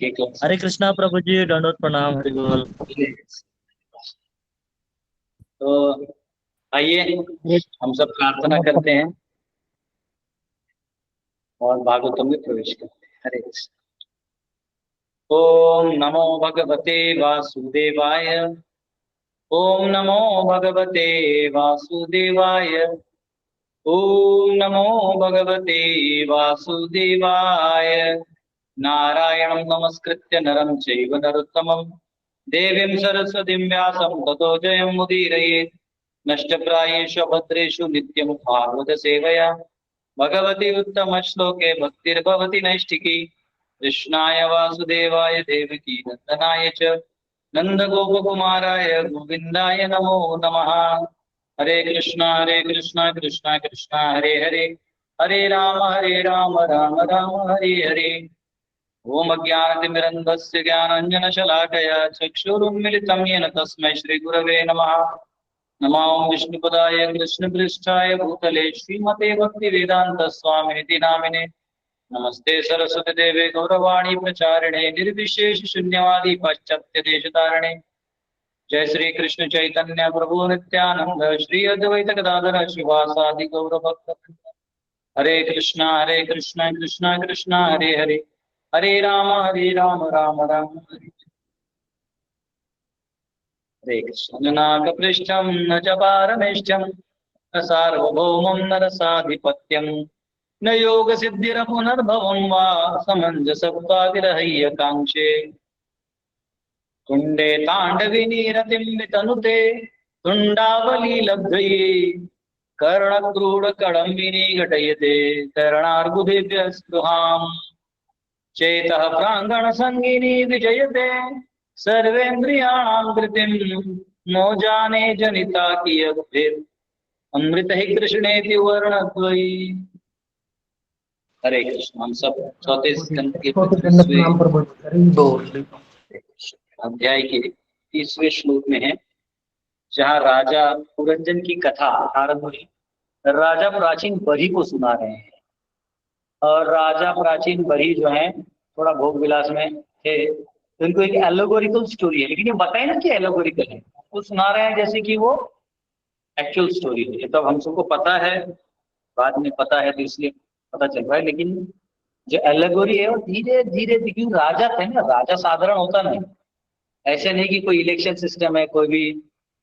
ठीक है। हरे कृष्णा प्रभु जी, दंडवत प्रणाम, हरि बोल। तो आइए एक हम सब प्रार्थना करते हैं और भागवतम में प्रवेश करते हैं। हरे कृष्ण। ओम नमो भगवते वासुदेवाय। ओम नमो भगवते वासुदेवाय। ओम नमो भगवते वासुदेवाय। नारायणं नमस्कृत्य नरं चैव नरोत्तमं देवीं सरस्वतीं व्यासं ततो जयमुदीरयेत्। नष्टप्रायेषु भद्रेषु नित्यं भागवत सेवया भगवती उत्तम श्लोके भक्तिर्भवति नैष्ठिकी। कृष्णाय वासुदेवाय देवकी नंदनाय च नंदगोपकुमाराय गोविंदाय नमो नमः। हरे कृष्णा कृष्णा कृष्णा हरे हरे, हरे राम राम राम हरे हरे। ओम अज्ञानतिमिरन्धस्य ज्ञानाञ्जनशलाकया चक्षुरुन्मिलितं येन तस्मै श्रीगुरवे नमः। नमो विष्णुपदाय कृष्णपृष्ठाय भूतले श्रीमते भक्तिवेदांत स्वामिनिति नामिने। नमस्ते सरस्वती देवे गौरवाणी प्रचारिणे निर्विशेष शून्यवादी पाश्चात्य देशतारिणे। जय श्री कृष्ण चैतन्य प्रभु नित्यानंद श्री अद्वैत गदाधर शिवासादि गौर भक्त। हरे कृष्णा कृष्णा कृष्णा हरे हरे, हरे राम राम हरे हरे। कृष्ण जनाकपृष्ठं न च पारमेष्ठ्यं न सार्वभौमं नरसाधिपत्यं न योगसिद्धिरपुनर्भवं वा समञ्जसत्वादिरहय्यकाङ्क्षे। तुण्डे ताण्डविनीरतिं वितनुते तुण्डावलीलब्धये कर्णक्रूडकडम्बिनी घटयते करणार्बुदेभ्यस्पृहाम्। चेतः प्राङ्गणसङ्गिनी विजयते सर्वेन्द्रियाणां कृतिं नो जाने जनिता कियद्भिः अमृत ही कृष्णेति वर्णद्वयी। हरे कृष्ण। हम सब चौथे स्कंद के नाम पर बोल अध्याय के 30वें श्लोक में है, जहाँ राजा पुरंजन की कथा नारद मुनि राजा प्राचीन बरी को सुना रहे हैं। और राजा प्राचीन बरी जो है थोड़ा भोग विलास में थे, तो इनको एक एलोगोरिकल स्टोरी है, लेकिन ये बताए ना कि एलोगोरिकल है, वो सुना रहे हैं जैसे कि वो एक्चुअल स्टोरी है। ये तो हम सबको पता है, बाद में पता है तो इसलिए पता चल रहा है, लेकिन जो एलेगोरी है वो धीरे धीरे, क्योंकि राजा थे ना, राजा साधारण होता नहीं। ऐसे नहीं कि कोई इलेक्शन सिस्टम है, कोई भी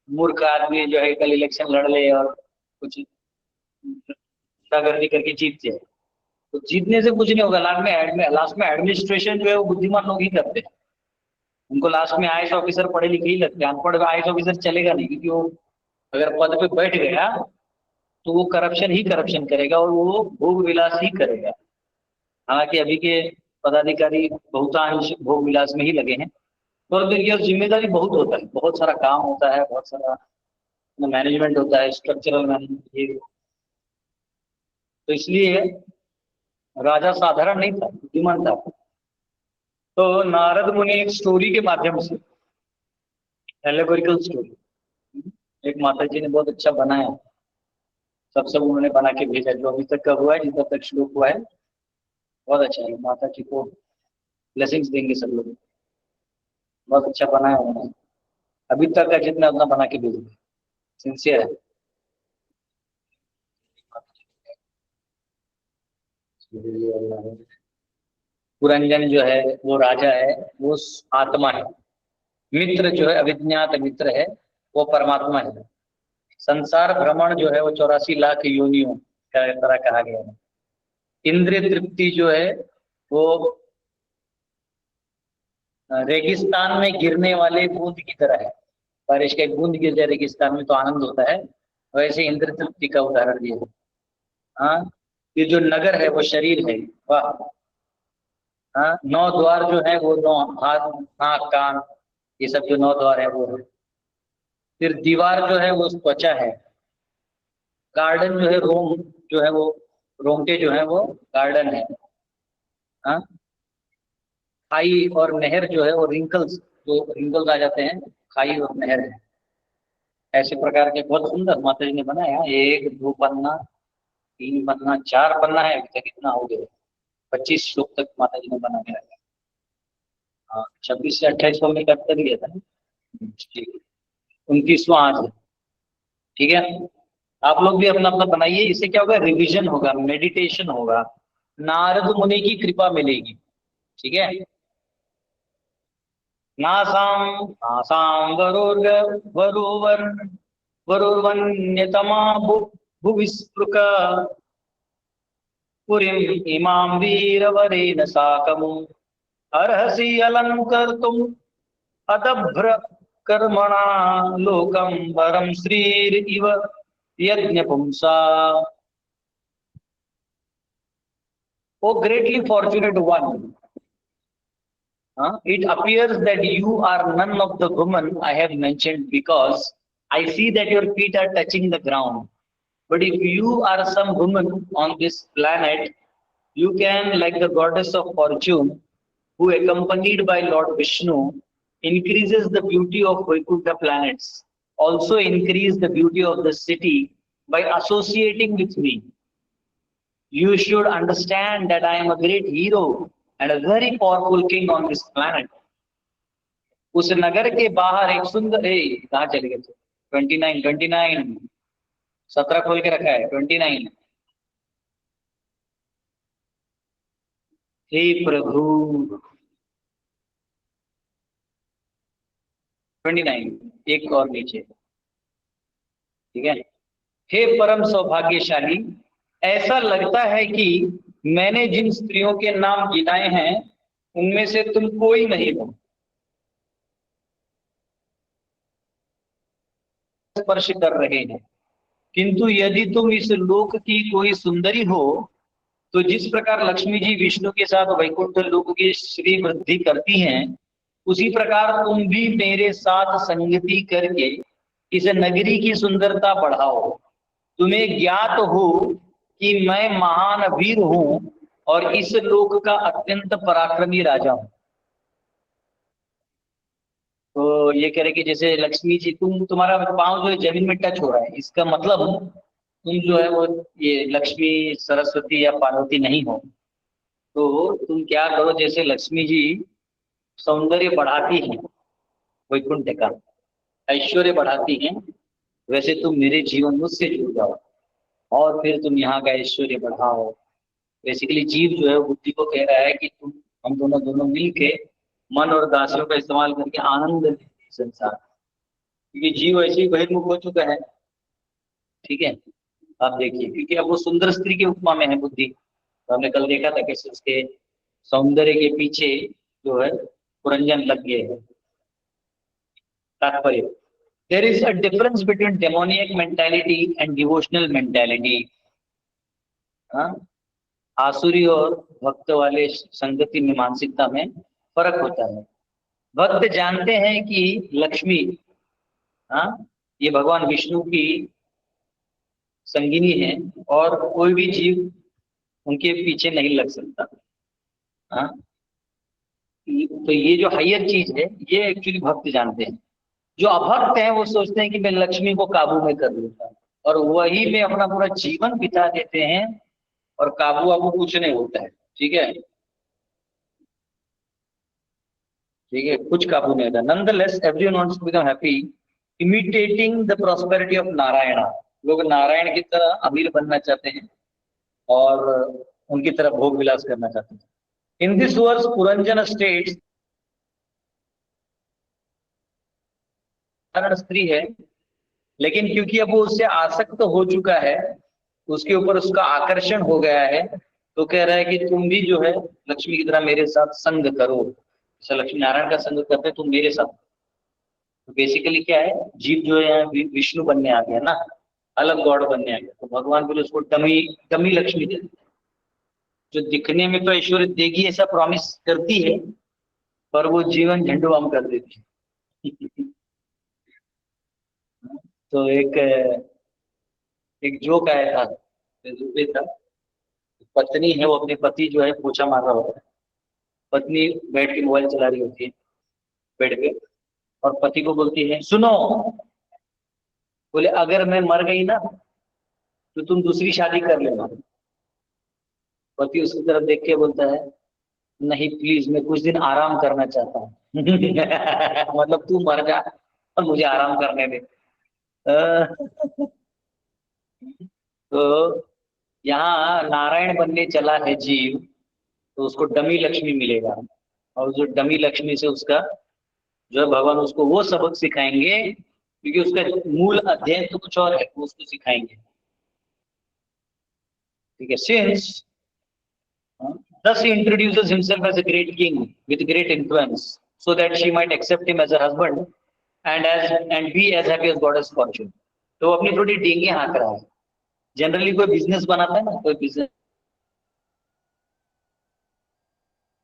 मूर्ख आदमी जो है कल इलेक्शन लड़ ले और कुछ गुंडागर्दी करके जीत जाए। तो जीतने से कुछ नहीं होगा, लास्ट में एडमिनिस्ट्रेशन जो है वो बुद्धिमान लोग ही करते हैं। उनको लास्ट में आईएएस ऑफिसर पढ़े लिखे ही लगते हैं, अनपढ़ आईएएस ऑफिसर चलेगा नहीं, क्योंकि वो अगर पद पे बैठ गया तो वो करप्शन ही करप्शन करेगा और वो भोग विलास ही करेगा। हालांकि अभी के पदाधिकारी बहुतांश भोग विलास में ही लगे हैं, और फिर ये जिम्मेदारी बहुत होता है, बहुत सारा काम होता है, बहुत सारा मैनेजमेंट होता है, स्ट्रक्चरल मैनेजमेंट। तो इसलिए राजा साधारण नहीं था, बुद्धिमान था। तो नारद मुनि एक स्टोरी के माध्यम से, एलेगोरिकल स्टोरी, एक माता जी ने बहुत अच्छा बनाया, सब उन्होंने बना के भेजा, जो अभी तक का हुआ है, जितना तक श्लोक हुआ है बहुत अच्छा है। माता जी को ब्लेसिंग्स देंगे सब लोग, बहुत अच्छा बनाया उन्होंने, अभी तक का जितना उतना बना के भेजा, सिंसियर है। पुरंजन जो है वो राजा है, वो आत्मा है। मित्र जो है अविज्ञात मित्र है, वो परमात्मा है। संसार भ्रमण जो है वो 84 लाख योनियों का तरह कहा गया है। इंद्रिय तृप्ति जो है वो रेगिस्तान में गिरने वाले बूंद की तरह है। बारिश का एक बूंद गिर जाए रेगिस्तान में तो आनंद होता है, वैसे इंद्र तृप्ति का उदाहरण दिया है। हाँ, ये जो नगर है वो शरीर है। वाह। हाँ, 9 द्वार जो है वो 9 हाथ नाक कान, ये सब जो 9 द्वार है वो है। फिर दीवार जो है वो त्वचा है। गार्डन जो है रोम, जो है वो रोंगटे जो है वो गार्डन है। हाँ, खाई और नहर जो है वो रिंकल्स, जो रिंकल्स आ जाते हैं, खाई और नहर है। ऐसे प्रकार के बहुत सुंदर माता जी ने बनाया। 1 2 पन्ना, 3 पन्ना, 4 पन्ना है, अभी तक इतना हो गया। 25 श्लोक तक माता जी ने बना के रखा। हाँ 26 से 28 को हमने कट कर लिया था। ठीक है, 29वां आज है। ठीक है, आप लोग भी अपना अपना बनाइए, इससे क्या होगा, रिवीजन होगा, मेडिटेशन होगा, नारद मुनि की कृपा मिलेगी। ठीक है, नासाम नासाम वरोवर वरुर्वन्यतमा भुविस्पृक पुरीं इमां वीरवरेण साकम् अर्हसि अलङ्कर्तुम् अदभ्र कर्मणा लोकं वरं श्रीरिव यज्ञपुंसा। O greatly fortunate one, it appears that you are none of the women I have mentioned, because I see that your feet are touching the ground. But if you are some woman on this planet, you can, like the goddess of fortune, who accompanied by Lord Vishnu, increases the beauty of Vaikuntha planets, also increase the beauty of the city by associating with me. You should understand that I am a great hero and a very powerful king on this planet. उस नगर के बाहर एक सुंदर, कहाँ चले गए? 29 17 खोल के रखा है 29। हे प्रभु 29 एक और नीचे। ठीक है, हे परम सौभाग्यशाली, ऐसा लगता है कि मैंने जिन स्त्रियों के नाम गिनाए हैं उनमें से तुम कोई नहीं हो। स्पर्श कर रहे हैं, किंतु यदि तुम इस लोक की कोई सुंदरी हो तो जिस प्रकार लक्ष्मी जी विष्णु के साथ वैकुंठ लोक की श्री वृद्धि करती हैं, उसी प्रकार तुम भी मेरे साथ संगति करके इस नगरी की सुंदरता बढ़ाओ। तुम्हें ज्ञात हो कि मैं महान वीर हूं और इस लोक का अत्यंत पराक्रमी राजा हूं। तो ये कह रहे कि जैसे लक्ष्मी जी, तुम्हारा पांव जो है जमीन में टच हो रहा है, इसका मतलब तुम जो है वो ये लक्ष्मी सरस्वती या पार्वती नहीं हो। तो तुम क्या करो, जैसे लक्ष्मी जी सौंदर्य बढ़ाती हैं, वैकुंठ का ऐश्वर्य बढ़ाती हैं, वैसे तुम मेरे जीवन मुझसे जुड़ जाओ और फिर तुम यहाँ का ऐश्वर्य बढ़ाओ। बेसिकली जीव जो है बुद्धि को कह रहा है कि तुम हम दोनों मिल के मन और दासियों का इस्तेमाल करके आनंद लेते हैं संसार, क्योंकि जीव ऐसे ही बहिर्मुख हो चुका है। ठीक है, आप देखिए, क्योंकि अब वो सुंदर स्त्री के उपमा में है बुद्धि। तो हमने कल देखा था कि उसके सौंदर्य के पीछे जो है पुरंजन लग गए हैं। तात्पर्य, there is a difference between demoniac mentality and devotional mentality. आसुरी और भक्त वाले संगति में मानसिकता में फर्क होता है। भक्त जानते हैं कि लक्ष्मी ये भगवान विष्णु की संगिनी है और कोई भी जीव उनके पीछे नहीं लग सकता। तो ये जो हायर चीज है ये एक्चुअली भक्त जानते हैं। जो अभक्त हैं वो सोचते हैं कि मैं लक्ष्मी को काबू में कर लूंगा, और वही में अपना पूरा जीवन बिता देते हैं और काबू वाबू कुछ नहीं होता है। ठीक है, ठीक है, कुछ काबू नहीं होता। Nonetheless everyone wants to become happy imitating the prosperity of Narayan. लोग नारायण की तरह अमीर बनना चाहते हैं और उनकी तरह भोग विलास करना चाहते हैं। In this verse Puranjan states, स्त्री है लेकिन क्योंकि अब वो उससे आसक्त हो चुका है, उसके ऊपर उसका आकर्षण हो गया है, तो कह रहा है कि तुम भी जो है लक्ष्मी की तरह मेरे साथ संग करो, जैसे लक्ष्मी नारायण का संग करते तुम मेरे साथ। तो बेसिकली क्या है, जीव जो है यहाँ विष्णु बनने आ गया ना, अलग गॉड बनने आ गया, तो भगवान फिर उसको डमी लक्ष्मी दे देते, जो दिखने में तो ऐश्वर्य देगी ऐसा प्रॉमिस करती है, पर वो जीवन झंडूबाम कर देती है। तो एक जोक आया था, था पत्नी है, वो अपने पति जो है पोछा मार रहा होता है, पत्नी बैठ के मोबाइल चला रही होती है बेड पे, और पति को बोलती है सुनो, बोले अगर मैं मर गई ना तो तुम दूसरी शादी कर लेना। पति उसकी तरफ देख के बोलता है नहीं प्लीज, मैं कुछ दिन आराम करना चाहता हूँ। मतलब तू मर जा और मुझे आराम करने दे। अ, तो यहाँ नारायण बनने चला है जीव, तो उसको डमी लक्ष्मी मिलेगा, और जो डमी लक्ष्मी से उसका जो है भगवान उसको वो सबक सिखाएंगे, क्योंकि उसका मूल अध्ययन तो कुछ और है, वो उसको सिखाएंगे। ठीक है, since thus he introduces himself as a great king with great influence, so that she might accept him as her husband and be as happy as goddess fortune. तो वो अपनी थोड़ी डींगे हाँक रहा है। जनरली कोई बिजनेस बनाता है ना, कोई बिजनेस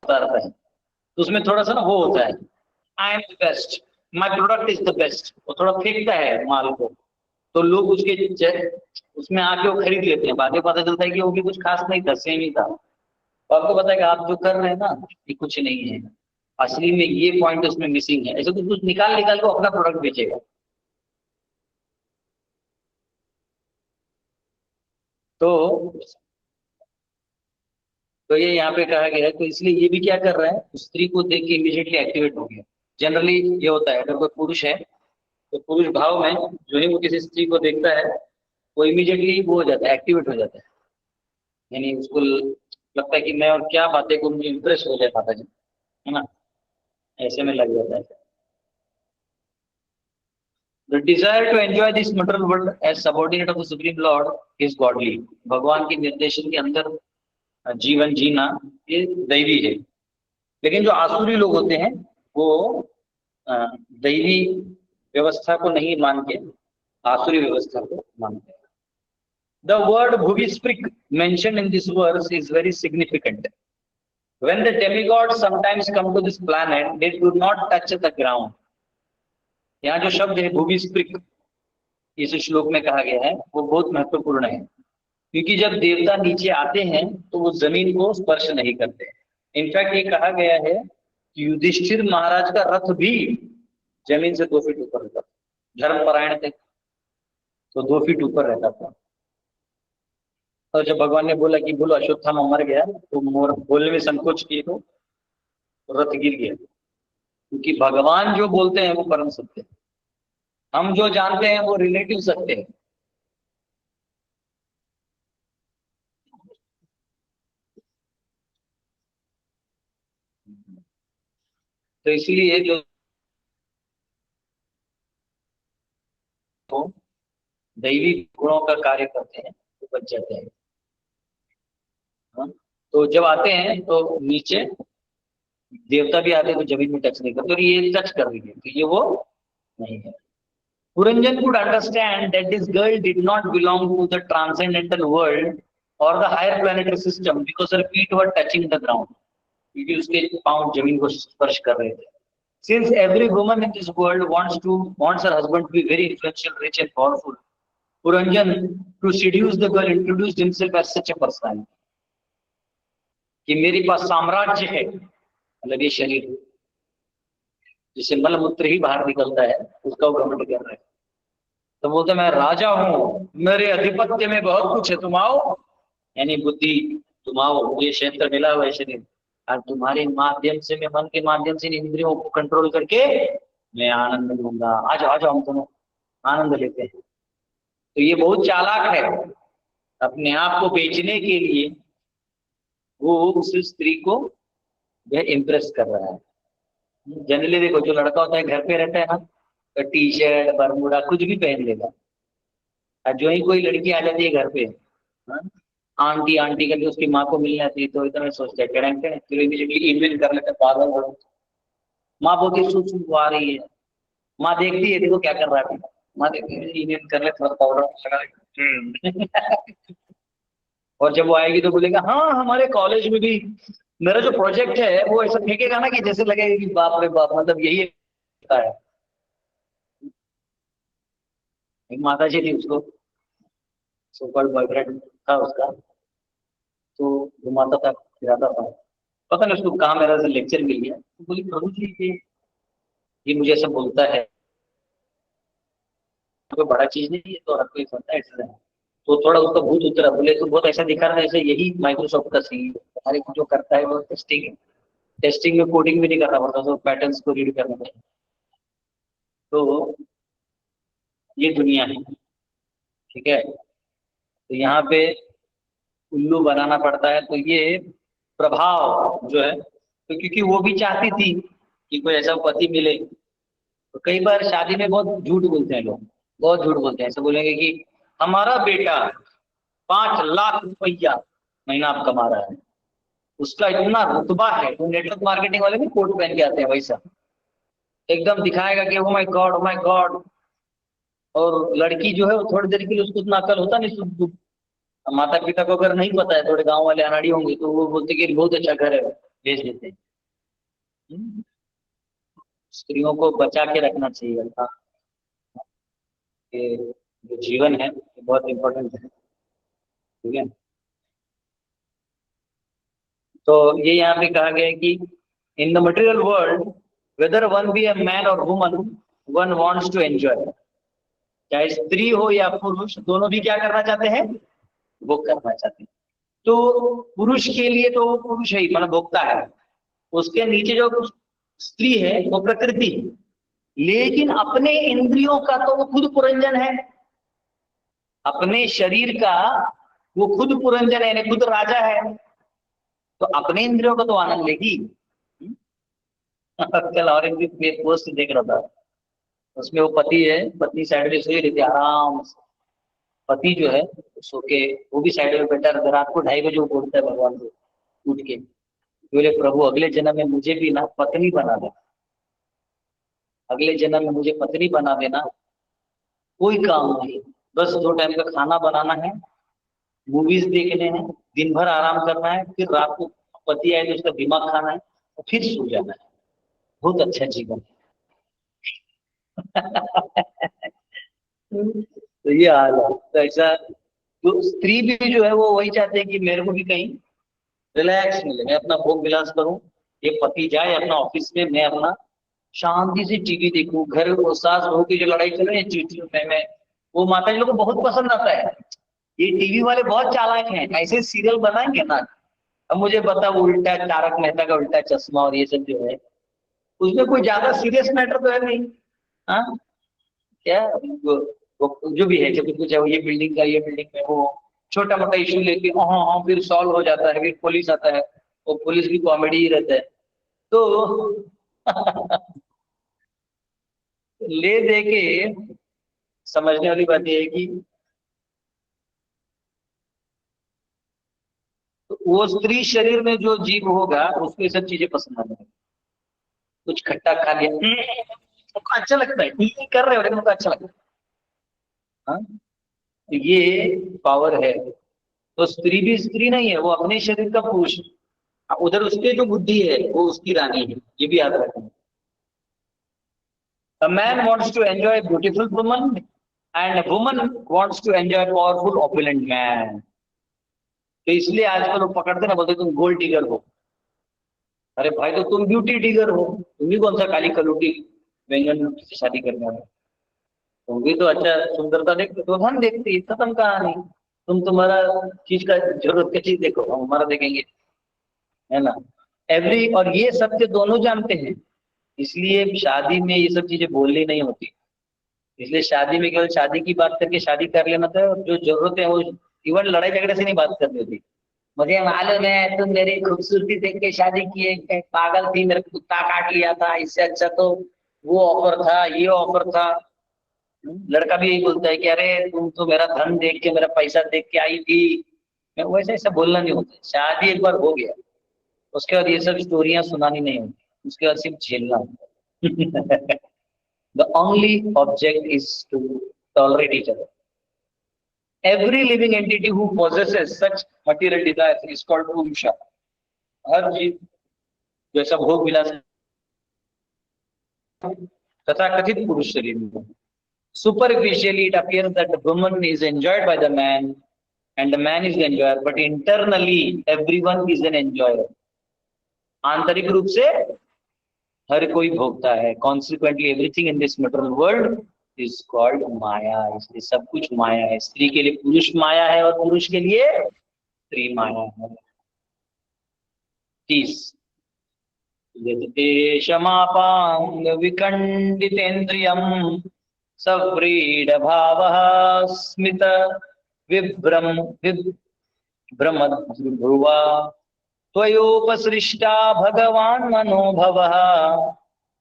करता है, तो उसमें थोड़ा सा ना वो होता है, I am the best, my product is the best, वो थोड़ा फेंकता है माल को, तो लोग उसमें आके वो खरीद लेते हैं। बाद में पता चलता है कि वो भी कुछ खास नहीं था, सेम ही था। तो आपको पता है कि आप जो कर रहे हैं ना, ये कुछ नहीं है, असली में ये पॉइंट उसमें मिसिंग है। ऐसे कुछ कुछ निकाल निकाल को अपना प्रोडक्ट बेचेगा। तो तो ये यहाँ पे कहा गया है, तो इसलिए ये भी क्या कर रहा है, स्त्री को देख के इमीडिएटली एक्टिवेट हो गया। जनरली ये होता है, अगर कोई पुरुष है तो पुरुष भाव में जो ही वो किसी स्त्री को देखता है, वो इमीडिएटली वो हो जाता है, एक्टिवेट हो जाता है। यानी उसको लगता है कि मैं और क्या बातें को, मुझे इंप्रेस हो जाए माता जी, है ना, ऐसे में लग जाता है। The desire to enjoy this material world as subordinate of the Supreme Lord is godly. भगवान के निर्देशन के अंदर जीवन जीना ये दैवी है। लेकिन जो आसुरी लोग होते हैं वो दैवी व्यवस्था को नहीं मान के आसुरी व्यवस्था को मानते हैं। The word Bhuvisprik mentioned in this verse is very significant. When the demigods sometimes come to this planet, they do not touch the ground. यहाँ जो शब्द है भूविस्पृक इस श्लोक में कहा गया है, वो बहुत महत्वपूर्ण है, क्योंकि जब देवता नीचे आते हैं तो वो जमीन को स्पर्श नहीं करते। इनफैक्ट ये कहा गया है कि युधिष्ठिर महाराज का रथ भी जमीन से 2 फीट ऊपर रहता था, धर्मपरायण थे तो 2 फीट ऊपर रहता था। और जब भगवान ने बोला कि बोलो अश्वत्थामा मर गया, तो मोर बोलने में संकोच किए तो रथ गिर गया, क्योंकि भगवान जो बोलते हैं वो परम सत्य है, हम जो जानते हैं वो रिलेटिव सत्य है। तो इसलिए जो दैवी गुणों का कार्य करते हैं वो बच जाते हैं। हाँ? तो जब आते हैं तो नीचे देवता भी आते हैं तो जमीन में टच नहीं करते, और ये टच कर रही है तो ये वो नहीं है। Puranjan could understand that this girl did not belong to the transcendental world or the higher planetary system because her feet were touching the ground, क्योंकि उसके पांव जमीन को स्पर्श कर रहे थे। Since every woman in this world wants her husband to be very influential, rich and powerful, Puranjan, to seduce the girl, introduced himself as such a personality कि मेरे पास साम्राज्य है, मतलब ये शरीर जिसे मलमूत्र ही बाहर निकलता है उसका वो घमंड कर रहे हैं। तो बोलते मैं राजा हूँ, मेरे अधिपत्य में बहुत कुछ है, तुम आओ, यानी बुद्धि तुम आओ, मुझे क्षेत्र मिला हुआ है शरीर, और तुम्हारे माध्यम से, मैं मन के माध्यम से इंद्रियों को कंट्रोल करके मैं आनंद लूंगा। आज आ जाओ, हम दोनों आनंद लेते हैं। तो ये बहुत चालाक है, अपने आप को बेचने के लिए वो उस स्त्री को इम्प्रेस कर रहा है। जनरली देखो, जो लड़का होता है घर पे रहता है ना, तो टी शर्ट बरमूडा कुछ भी पहन लेगा, और जो ही कोई लड़की आ जाती है घर पे, हाँ, आंटी आंटी करके उसकी माँ को मिलने आती है, तो इतना सोचते हैं चलो इमीडिएटली ईमेल कर लेते हैं, पागल हो। माँ बोलती सुसु आ रही है, माँ देखती है देखो क्या कर रहा है, माँ देखती है ईमेल कर ले, थोड़ा पाउडर लगा ले। और जब वो आएगी तो बोलेगा हाँ हमारे कॉलेज में भी मेरा जो प्रोजेक्ट है वो ऐसा फेंकेगा ना कि जैसे लगेगा कि बाप रे बाप, मतलब यही है। एक माता जी थी, उसको सुपर बॉयफ्रेंड था उसका, तो घुमाता था फिराता था, पता नहीं उसको कहाँ मेरा लेक्चर मिल गया, तो बोली प्रभु जी ये मुझे ऐसा बोलता है, कोई बड़ा चीज नहीं है, तो हर कोई समझता है ऐसा है। तो थोड़ा उसका भूत उतरा, बोले तो बहुत ऐसा दिखा रहा है जैसे यही माइक्रोसॉफ्ट का सीईओ, हमारे जो करता है वो टेस्टिंग है, टेस्टिंग में कोडिंग भी नहीं करना पड़ता, तो पैटर्न्स को रीड करना पड़ता। तो ये दुनिया है, ठीक है। तो यहाँ पे उल्लू बनाना पड़ता है। तो ये प्रभाव जो है, तो क्योंकि वो भी चाहती थी कि कोई ऐसा पति मिले, तो कई बार शादी में बहुत झूठ बोलते हैं लोग, बहुत झूठ बोलते हैं। ऐसे बोलेंगे कि हमारा बेटा 5 लाख रुपया महीना आप कमा रहा है, उसका इतना रुतबा है। तो नेटवर्क मार्केटिंग वाले भी कोट पहन के आते हैं वैसा, एकदम दिखाएगा कि oh my God, oh my God. और लड़की जो है वो थोड़ी देर के लिए, उसको इतना अकल होता नहीं, शुद्ध माता पिता को अगर नहीं पता है, थोड़े गांव वाले अनाड़ी होंगे, तो वो बोलते कि बहुत अच्छा घर है, भेज देते हैं। हम्म। स्त्रियों को बचा के रखना चाहिए अल्लाह के, जो जीवन है ये बहुत इंपॉर्टेंट है, ठीक है। तो ये यहाँ पे कहा गया है कि in the material world whether one be a man और woman, one wants to enjoy. चाहे स्त्री हो या पुरुष, दोनों भी क्या करना चाहते हैं, वो करना चाहते हैं। तो पुरुष के लिए तो वो पुरुष है ही, मतलब भोक्ता है। उसके नीचे जो स्त्री है वो प्रकृति है, लेकिन अपने इंद्रियों का तो वो खुद पुरंजन है। अपने शरीर का वो खुद पुरंजन है, यानी खुद राजा है। तो अपने इंद्रियों को तो आनंद लेगी। कल और एक पोस्ट देख रहा था, उसमें वो पति है, पत्नी साइड में सोई रहती है आराम से। पति जो है सो के, वो भी साइड में बैठा रहता है। रात को 2:30 बजे वो बोलता है भगवान को उठ के, बोले प्रभु अगले जन्म में मुझे भी ना पत्नी बना दे, अगले जन्म में मुझे पत्नी बना देना, कोई काम नहीं, बस 2 टाइम का खाना बनाना है, मूवीज देखने हैं, दिन भर आराम करना है, फिर रात को पति आए तो उसका दिमाग खाना है और फिर सो जाना है। बहुत अच्छा जीवन है। तो ये हाल है। तो ऐसा, तो स्त्री भी जो है वो वही चाहते हैं कि मेरे को भी कहीं रिलैक्स मिले, मैं अपना भोग विलास करूं, ये पति जाए अपना ऑफिस में, मैं अपना शांति से टीवी देखूं। घर को सास बहू की जो लड़ाई चल रही है चीटियों में, वो माता जी लोग को बहुत पसंद आता है। ये टीवी वाले बहुत चालाक हैं, ऐसे सीरियल बनाएंगे ना। अब मुझे पता, वो उल्टा तारक मेहता का उल्टा चश्मा और ये सब जो है, उसमें कोई ज्यादा सीरियस मैटर तो है नहीं। हाँ, क्या वो जो भी है, जब कुछ है, वो ये बिल्डिंग का, ये बिल्डिंग में वो छोटा मोटा इशू लेके हाँ हाँ फिर सॉल्व हो जाता है, फिर पुलिस आता है, वो पुलिस भी कॉमेडी ही रहता है। तो ले दे के समझने वाली बात यह है कि वो स्त्री शरीर में जो जीव होगा उसको ये सब चीजें पसंद आने लगेंगी। कुछ खट्टा खा लिया, उनको अच्छा लगता है, कर रहे हो लेकिन उनको अच्छा लगता है। हाँ, तो ये पावर है। तो स्त्री भी स्त्री नहीं है, वो अपने शरीर का पुरुष है। उधर उसके जो बुद्धि है वो उसकी रानी है, ये भी याद रखना। A man wants to enjoy a beautiful woman and a woman wants to enjoy a powerful opulent man. तो इसलिए आजकल लोग पकड़ते ना, बोलते तुम गोल्ड डिगर हो। अरे भाई, तो तुम ब्यूटी डिगर हो, तुम भी कौन सा काली कलूटी व्यंजन से शादी करने वाले, तुम भी तो अच्छा सुंदरता देखते तो हम देखते, खत्म कहानी। तुम तुम्हारा चीज का जरूरत का चीज देखो, हम हमारा देखेंगे, है ना। एवरी, और ये सत्य दोनों जानते हैं, इसलिए शादी में ये सब चीजें बोलनी नहीं होती। इसलिए शादी में केवल शादी की बात करके शादी कर लेना था, और जो जरूरत है वो इवन लड़ाई झगड़े से नहीं बात करनी होती। मुझे मालूम है तुम मेरी खूबसूरती देख के शादी किए, कहीं पागल थी, मेरे को कुत्ता काट लिया था, इससे अच्छा तो वो ऑफर था, ये ऑफर था। लड़का भी यही बोलता है कि अरे तुम तो मेरा धन देख के, मेरा पैसा देख के आई थी। मैं वैसे ऐसा बोलना नहीं होता। शादी एक बार हो गया, उसके बाद ये सब स्टोरियां सुनानी नहीं होती, उसके बाद सिर्फ झेलना होता है। The only object is to tolerate each other. Every living entity who possesses such material desires is called Purusha. हर जीव जैसा भोग विलास तथा कथित पुरुष शरीर में। Superficially, it appears that the woman is enjoyed by the man and the man is the enjoyer, but internally everyone is an enjoyer. आंतरिक रूप से हर कोई भोगता है। Consequently, everything in this material world is called माया। इसलिए सब कुछ माया है। स्त्री के लिए पुरुष माया है और पुरुष के लिए स्त्री माया है। 30 यजते क्षमापांग विखंडितेन्द्रियम सव्रीड भावः स्मित विभ्रमद्भुवा त्वयोपसृष्टा भगवान् मनोभवः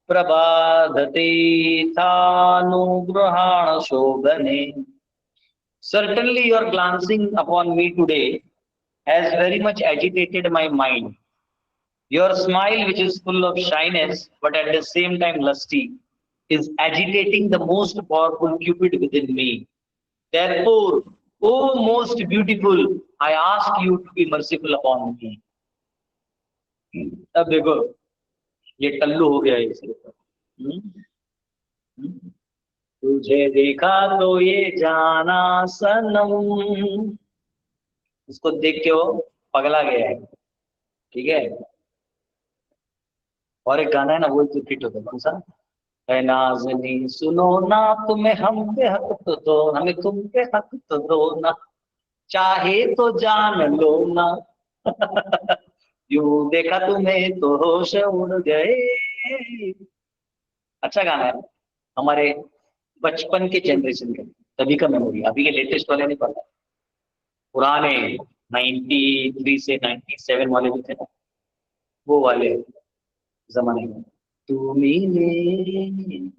प्रबाधते थानुगृहाण शोभने. Certainly your glancing upon me today has very much agitated my mind. Your smile, which is full of shyness but at the same time lusty, is agitating the most powerful cupid within me. Therefore, O most beautiful, I ask you to be merciful upon me. अब देखो ये टल्लू हो गया है इसके ऊपर. तुझे देखा तो ये जाना सनम, उसको देख के वो पगला गया है. ठीक है. और एक गाना है ना, वो फिट होता है. कौन सा है? नाज़नी सुनो ना, तुम्हें हम पे हक तो दो, हमें तुम पे हक तो दो ना, चाहे तो जान लो ना. यूं देखा तुम्हें तो होश उड़ गए. अच्छा गाना है, हमारे बचपन के जनरेशन का, तभी का मेमोरी. अभी के लेटेस्ट वाले नहीं पता. पुराने 93 से 97 वाले भी थे ना, वो वाले जमाने में. तू मिले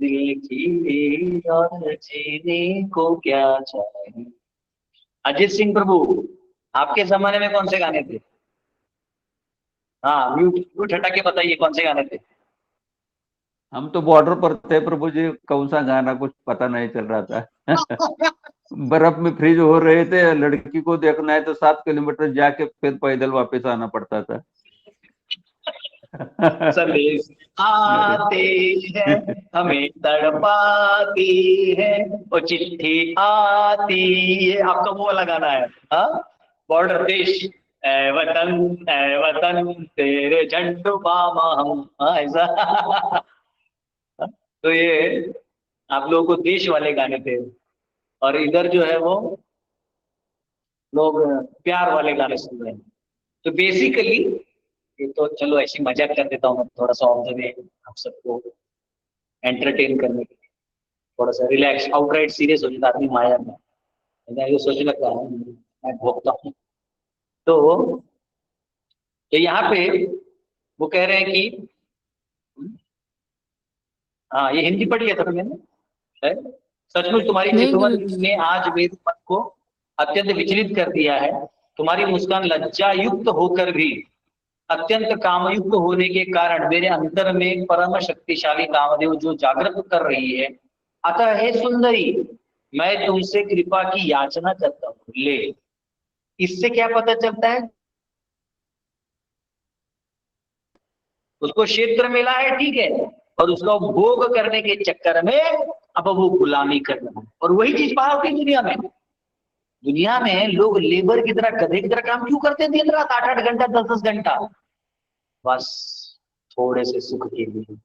दिल की और जीने को क्या चाहिए. अजीत सिंह प्रभु, आपके जमाने में कौन से गाने थे? हाँ, म्यूट म्यूट हटा के बताइए कौन से गाने थे. हम तो बॉर्डर पर थे प्रभु जी, कौन सा गाना कुछ पता नहीं चल रहा था. बर्फ में फ्रीज हो रहे थे, लड़की को देखना है तो 7 किलोमीटर जाके फिर पैदल वापस आना पड़ता था. संदेश आते हैं हमें तड़पाती है, वो चिट्ठी आती है. आपका वो वाला गाना है, हाँ, बॉर्डर देश ए वतन तेरे झंडू बामा हम, हाँ ऐसा. तो ये आप लोगों को देश वाले गाने थे, और इधर जो है वो लोग प्यार वाले गाने सुन रहे हैं. तो बेसिकली ये तो चलो ऐसी मजाक कर देता हूँ मैं, थोड़ा सा ऑफ द वे आप सबको एंटरटेन करने के लिए, थोड़ा सा रिलैक्स. आउटराइट सीरियस हो जाता आदमी माया में, ये सोचने लगता है मैं भोगता हूँ. तो यहाँ पे वो कह रहे हैं कि हाँ, ये हिंदी पढ़ी है था मैंने. सचमुच तुम्हारी चितवन ने आज मेरे मन को अत्यंत विचलित कर दिया है. तुम्हारी मुस्कान लज्जा युक्त होकर भी अत्यंत कामयुक्त होने के कारण मेरे अंतर में परम शक्तिशाली कामदेव जो जागृत कर रही है. अतः हे सुंदरी, मैं तुमसे कृपा की याचना करता हूँ. ले, इससे क्या पता चलता है? उसको क्षेत्र मिला है, ठीक है, और उसका भोग करने के चक्कर में अब वो गुलामी कर रहा है. और वही चीज बाहर होती दुनिया में. दुनिया में लोग लेबर की तरह, गधे की तरह काम क्यों करते हैं दिन रात, 8-8 घंटा 10-10 घंटा? बस थोड़े से सुख के लिए,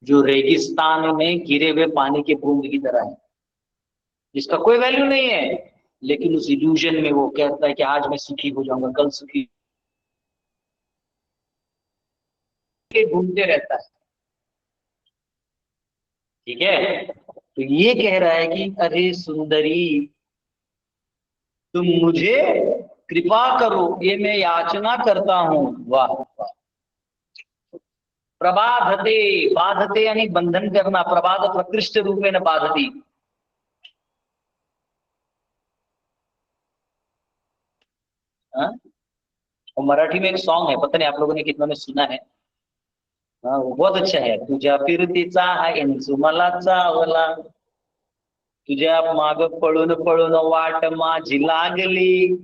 जो रेगिस्तान में गिरे हुए पानी के बूंद की तरह है, जिसका कोई वैल्यू नहीं है, लेकिन उस इल्यूजन में वो कहता है कि आज मैं सुखी हो जाऊंगा, कल सुखी, घूमते रहता है. ठीक है. तो ये कह रहा है कि अरे सुंदरी, तुम मुझे कृपा करो, ये मैं याचना करता हूं. वाह वाह. प्रबाधते, बाधते यानी बंधन करना. प्रबाध प्रकृष्ट रूप में न बाधती. और मराठी में एक सॉन्ग है, पता नहीं आप लोगों ने कितना में सुना है. हाँ, वो बहुत अच्छा है. तुझ्या फिरतीचा आहे मला चावला, तुझ्या माग पळून पळून वाट माझी लागली.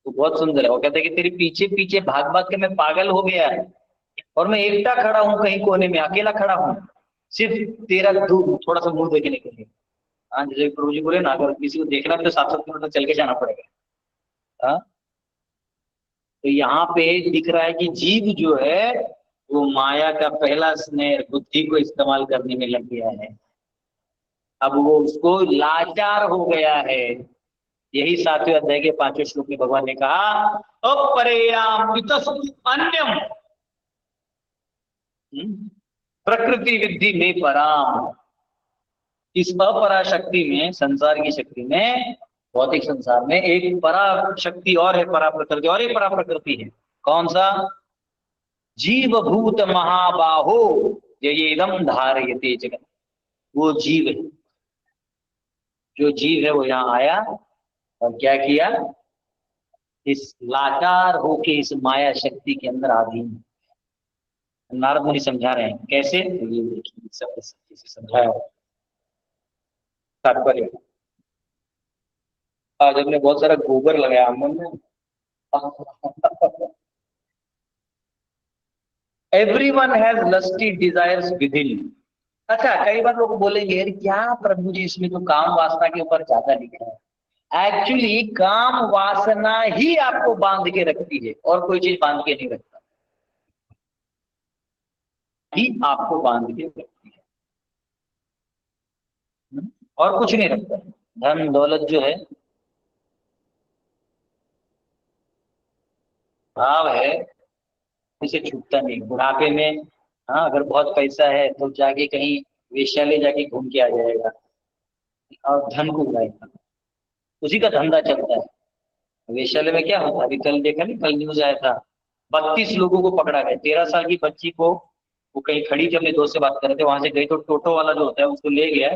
तो बहुत सुंदर है. वो कहते हैं कि तेरे पीछे पीछे भाग भाग के मैं पागल हो गया है, और मैं एकटा खड़ा हूँ कहीं कोने में, अकेला खड़ा हूँ, सिर्फ तेरा दूर थोड़ा सा मुंह देखने के लिए. हाँ, जैसे प्रभु जी बोले ना, अगर किसी को देखना है तो 7-7 किलोमीटर चल के जाना पड़ेगा. हाँ, तो यहाँ पे दिख रहा है कि जीव जो है वो माया का पहला स्नेह बुद्धि को इस्तेमाल करने में लग गया है. अब वो उसको लाचार हो गया है. यही 7वें अध्याय के 5वें श्लोक में भगवान ने कहा, अपरेयाम इतस्तु अन्यम प्रकृति विद्धि में पराम, इस अपरा शक्ति में, संसार की शक्ति में, भौतिक संसार में एक परा शक्ति और है, परा प्रकृति और एक परा प्रकृति है। कौन सा? जीव भूत महाबाहो ययेदम धारयते जगत, वो जीव है। जो जीव है वो यहाँ आया और क्या किया? इस लाचार होके इस माया शक्ति के अंदर आधीन। नारद मुनि समझा रहे हैं कैसे, तो ये देखिए सब से समझाया तात्पर्य। आज हमने बहुत सारा गोबर लगाया आंगन में। Everyone has lusty desires with in. अच्छा, कई बार लोग बोलेंगे यार क्या प्रभु जी इसमें तो काम वासना के ऊपर ज्यादा लिखा है। एक्चुअली काम वासना ही आपको बांध के रखती है, और कोई चीज बांध के नहीं रखता, ही आपको बांध के रखती है, और कुछ नहीं रखता। धन दौलत जो है भाव है, इसे छूटता नहीं। बुढ़ापे में हाँ अगर बहुत पैसा है तो जाके कहीं वेश्यालय जाके घूम के आ जाएगा और धन को उड़ाएगा, उसी का धंधा चलता है। वेश्यालय में क्या होता है, अभी कल देखा नहीं, कल न्यूज आया था 32 लोगों को पकड़ा गया। 13 साल की बच्ची को, वो कहीं खड़ी थी, अपने दोस्त से बात कर रहे थे, वहां से गई तो टोटो वाला जो होता है उसको ले गया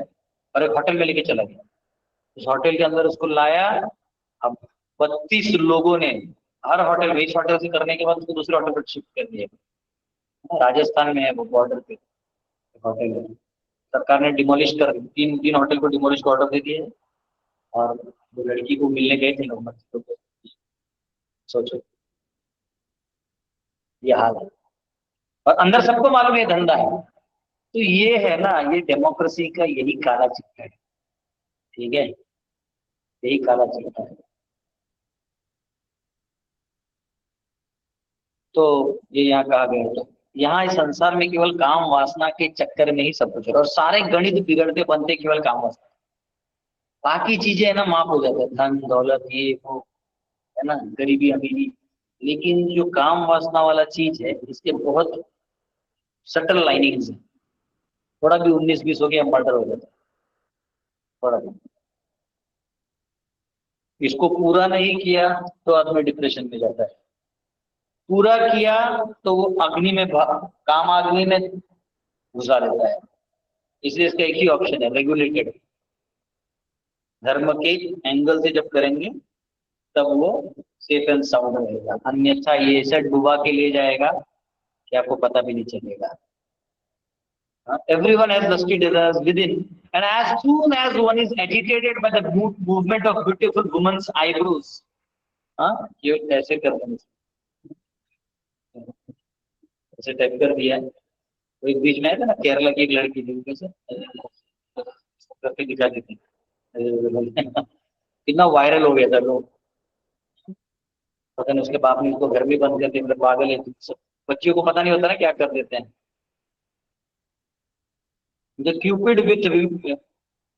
और एक होटल में लेके चला गया। उस होटल के अंदर उसको लाया। अब 32 लोगों ने हर होटल में, इस होटल से करने के बाद उसको दूसरे होटल पर शिफ्ट कर दिया। राजस्थान में है वो, बॉर्डर पे होटल है। सरकार ने डिमोलिश कर, तीन होटल को डिमोलिश का ऑर्डर दे दिए, और वो लड़की को मिलने गए थे लोग, सोचो ये हाल है। और अंदर सबको मालूम है धंधा है। तो ये है ना, ये डेमोक्रेसी का यही काला चिट्ठा है, ठीक है, यही काला चिट्ठा है। तो ये यहाँ कहा गया है, यहाँ इस संसार में केवल काम वासना के चक्कर में ही सब कुछ है, और सारे गणित बिगड़ते बनते केवल काम वासना। बाकी चीजें है ना माफ हो जाता है, धन दौलत ये वो है ना, गरीबी अमीरी। लेकिन जो काम वासना वाला चीज है इसके बहुत सटल लाइनिंग्स है। थोड़ा भी 19-20 हो गया मर्डर हो जाता है, थोड़ा भी। इसको पूरा नहीं किया तो आदमी डिप्रेशन में जाता है, पूरा किया तो वो अग्नि में, काम अग्नि में घुसा देता है। इसलिए इसका एक ही ऑप्शन है, रेगुलेटेड। धर्म के एंगल से जब करेंगे तब वो सेफ एंड साउंड रहेगा, अन्यथा ये ऐसा डुबा के ले जाएगा कि आपको पता भी नहीं चलेगा। Everyone has lusty desires within, and as soon as one is agitated by the movement of beautiful woman's eyebrows, ये ऐसे कर देंगे, ऐसे टाइप कर दिया। तो एक बीच में आया था ना, केरला की एक लड़की थी, कैसे करके दिखा दी थी, कितना वायरल हो गया था। लोग पता नहीं, उसके बाप ने उसको घर में बंद कर दिया, मतलब पागल है। बच्चियों को पता नहीं होता ना क्या कर देते हैं। The Cupid within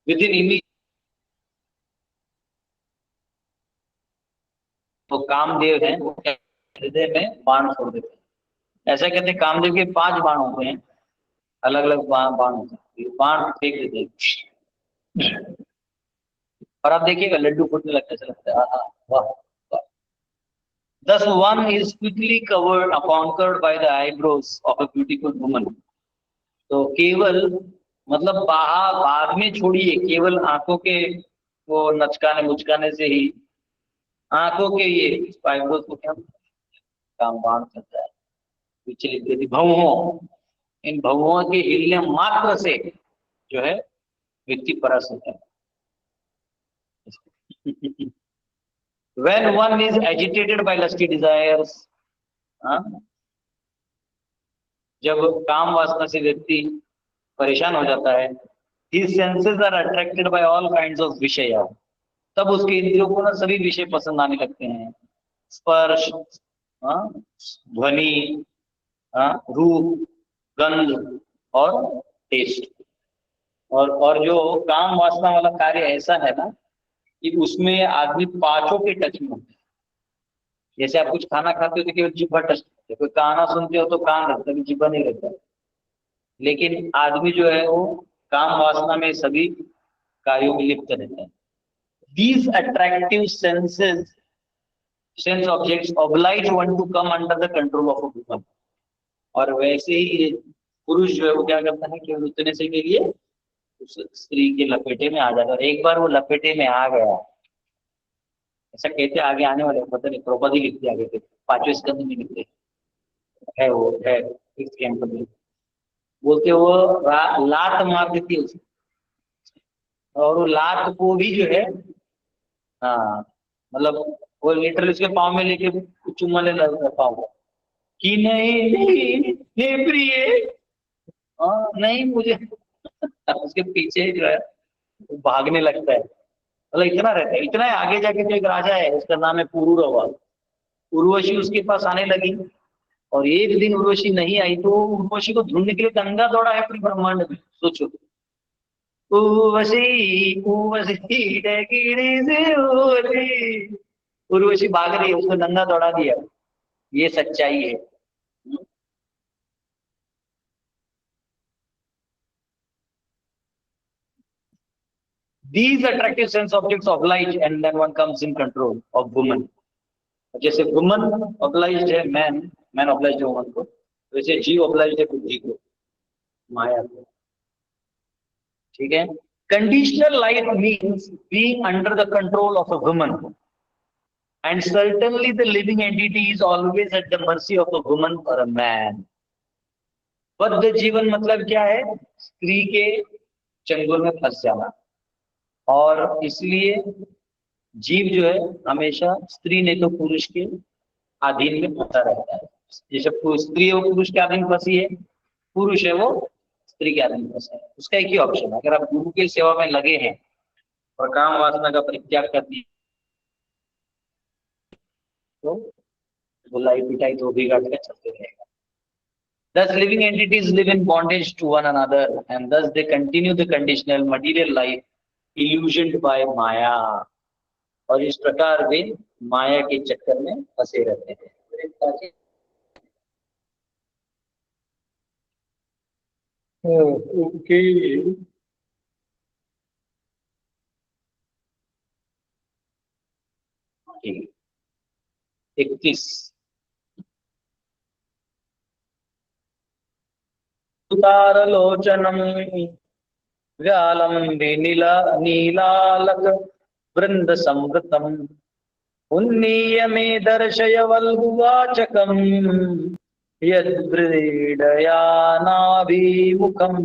image, तो कामदेव है वो हृदय में बाण छोड़ देते हैं। ऐसा कहते हैं कामदेव के 5 बाण होते हैं, अलग अलग बाण होते हैं, बाण फेंक देते हैं और आप देखिएगा लड्डू फूटने लगता है, ऐसा लगता है वाह। Thus one is quickly covered, conquered by the eyebrows of a beautiful woman. तो केवल मतलब भाग में छोड़िए, केवल आंखों के वो नचकाने मुचकाने से ही आंखों के ये आईब्रोज को क्या काम बाण करता है। पीछे लिखते थे भवों, इन भवों के हिलने मात्र से जो है व्यक्ति परस होता है। When one is agitated by lusty desires, जब काम वासना से व्यक्ति परेशान हो जाता है, his senses are attracted by all kinds of विषय, तब उसके इंद्रियों को ना सभी विषय पसंद आने लगते हैं। स्पर्श, ध्वनि, रूप, गंध और टेस्ट। और जो काम वासना वाला कार्य ऐसा है ना कि उसमें आदमी 5 के टच में होता है। जैसे आप कुछ खाना खाते हो तो केवल जिह्वा टच करते हो, कोई गाना सुनते हो तो कान रखता है, जिह्वा नहीं रखता। लेकिन आदमी जो है वो काम वासना में सभी कार्यों में लिप्त रहता है। These attractive sense objects oblige one to come under the control of a woman। और वैसे ही ये पुरुष जो है वो क्या करता है कि उतने से के लिए उस स्त्री के लपेटे में आ जाता है। एक बार वो लपेटे में आ गया, ऐसा कहते आगे आने वाले, पता नहीं द्रौपदी लिखते आगे थे, 5वें स्कंद में लिखते है, वो है बोलते वो लात मार देती है उसे, और वो लात को भी जो है, हाँ मतलब वो लिटरली उसके पाँव में लेके चुम्मा ले लगता पाँव कि नहीं नहीं नहीं प्रिय, हाँ नहीं मुझे उसके पीछे जो है वो भागने लगता है। मतलब इतना रहता है, इतना है। आगे जाके जो एक राजा है उसका नाम है पुरूरवा, उर्वशी उसके पास आने लगी, और एक दिन उर्वशी नहीं आई तो उर्वशी को ढूंढने के लिए गंगा दौड़ा है पूरे ब्रह्मांड में। सोचो, उर्वशी उर्वशी डगरी से उर्वशी, उर्वशी भाग रही है, उसको गंगा दौड़ा दिया। ये सच्चाई है। These attractive sense objects oblige and then one comes in control of woman। जैसे woman obliged है man, man obliged है woman को, वैसे जीव obliged है बुद्धि को, माया को। ठीक है। Conditional life means being under the control of a woman, and certainly the living entity is always at the mercy of a woman or a man। बद्ध जीवन मतलब क्या है? स्त्री के चंगुल में फंस जाना, और इसलिए जीव जो है हमेशा स्त्री ने तो पुरुष के अधीन में फंसा रहता है। जैसे स्त्री है वो पुरुष के अधीन फंसी है, पुरुष है वो स्त्री के अधीन फंसा है। उसका एक ही ऑप्शन है, अगर आप गुरु की सेवा में लगे हैं और काम वासना का परित्याग कर दिए तो बुलाई पिटाई तो भी काट के चलते रहेगा। Thus living entities live in bondage to one another and thus they continue the conditional material life illusioned by Maya। और इस प्रकार वे माया के चक्कर में फंसे रहते हैं। ओके, 31 तारलोचनम व्यालम नीलालक वृंद संवृतम उन्नीय मे दर्शय वल्गुवाचकम यद्व्रीडयानाभिमुखं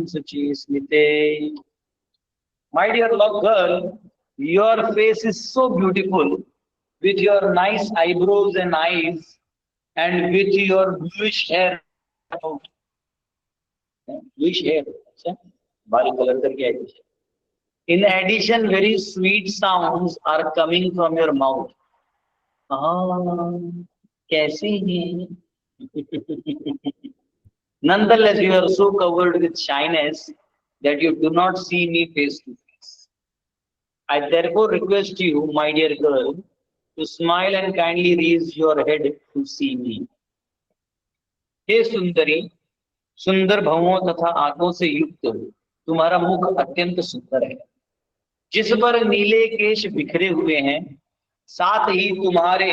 शुचिस्मिते। My dear love girl, your face is so beautiful with your nice eyebrows and eyes and with your bluish hair। Bluish hair, बाल कलर करके आई। In addition, very sweet sounds are coming from your mouth। कैसे हैं? Nonetheless, you are so covered with shyness that you do not see me face to face। I therefore request you, my dear girl, to smile and kindly raise your head to see me। हे सुंदरी, सुंदर भवों तथा आंखों से युक्त तुम्हारा मुख अत्यंत सुंदर है, जिस पर नीले केश बिखरे हुए हैं, साथ ही तुम्हारे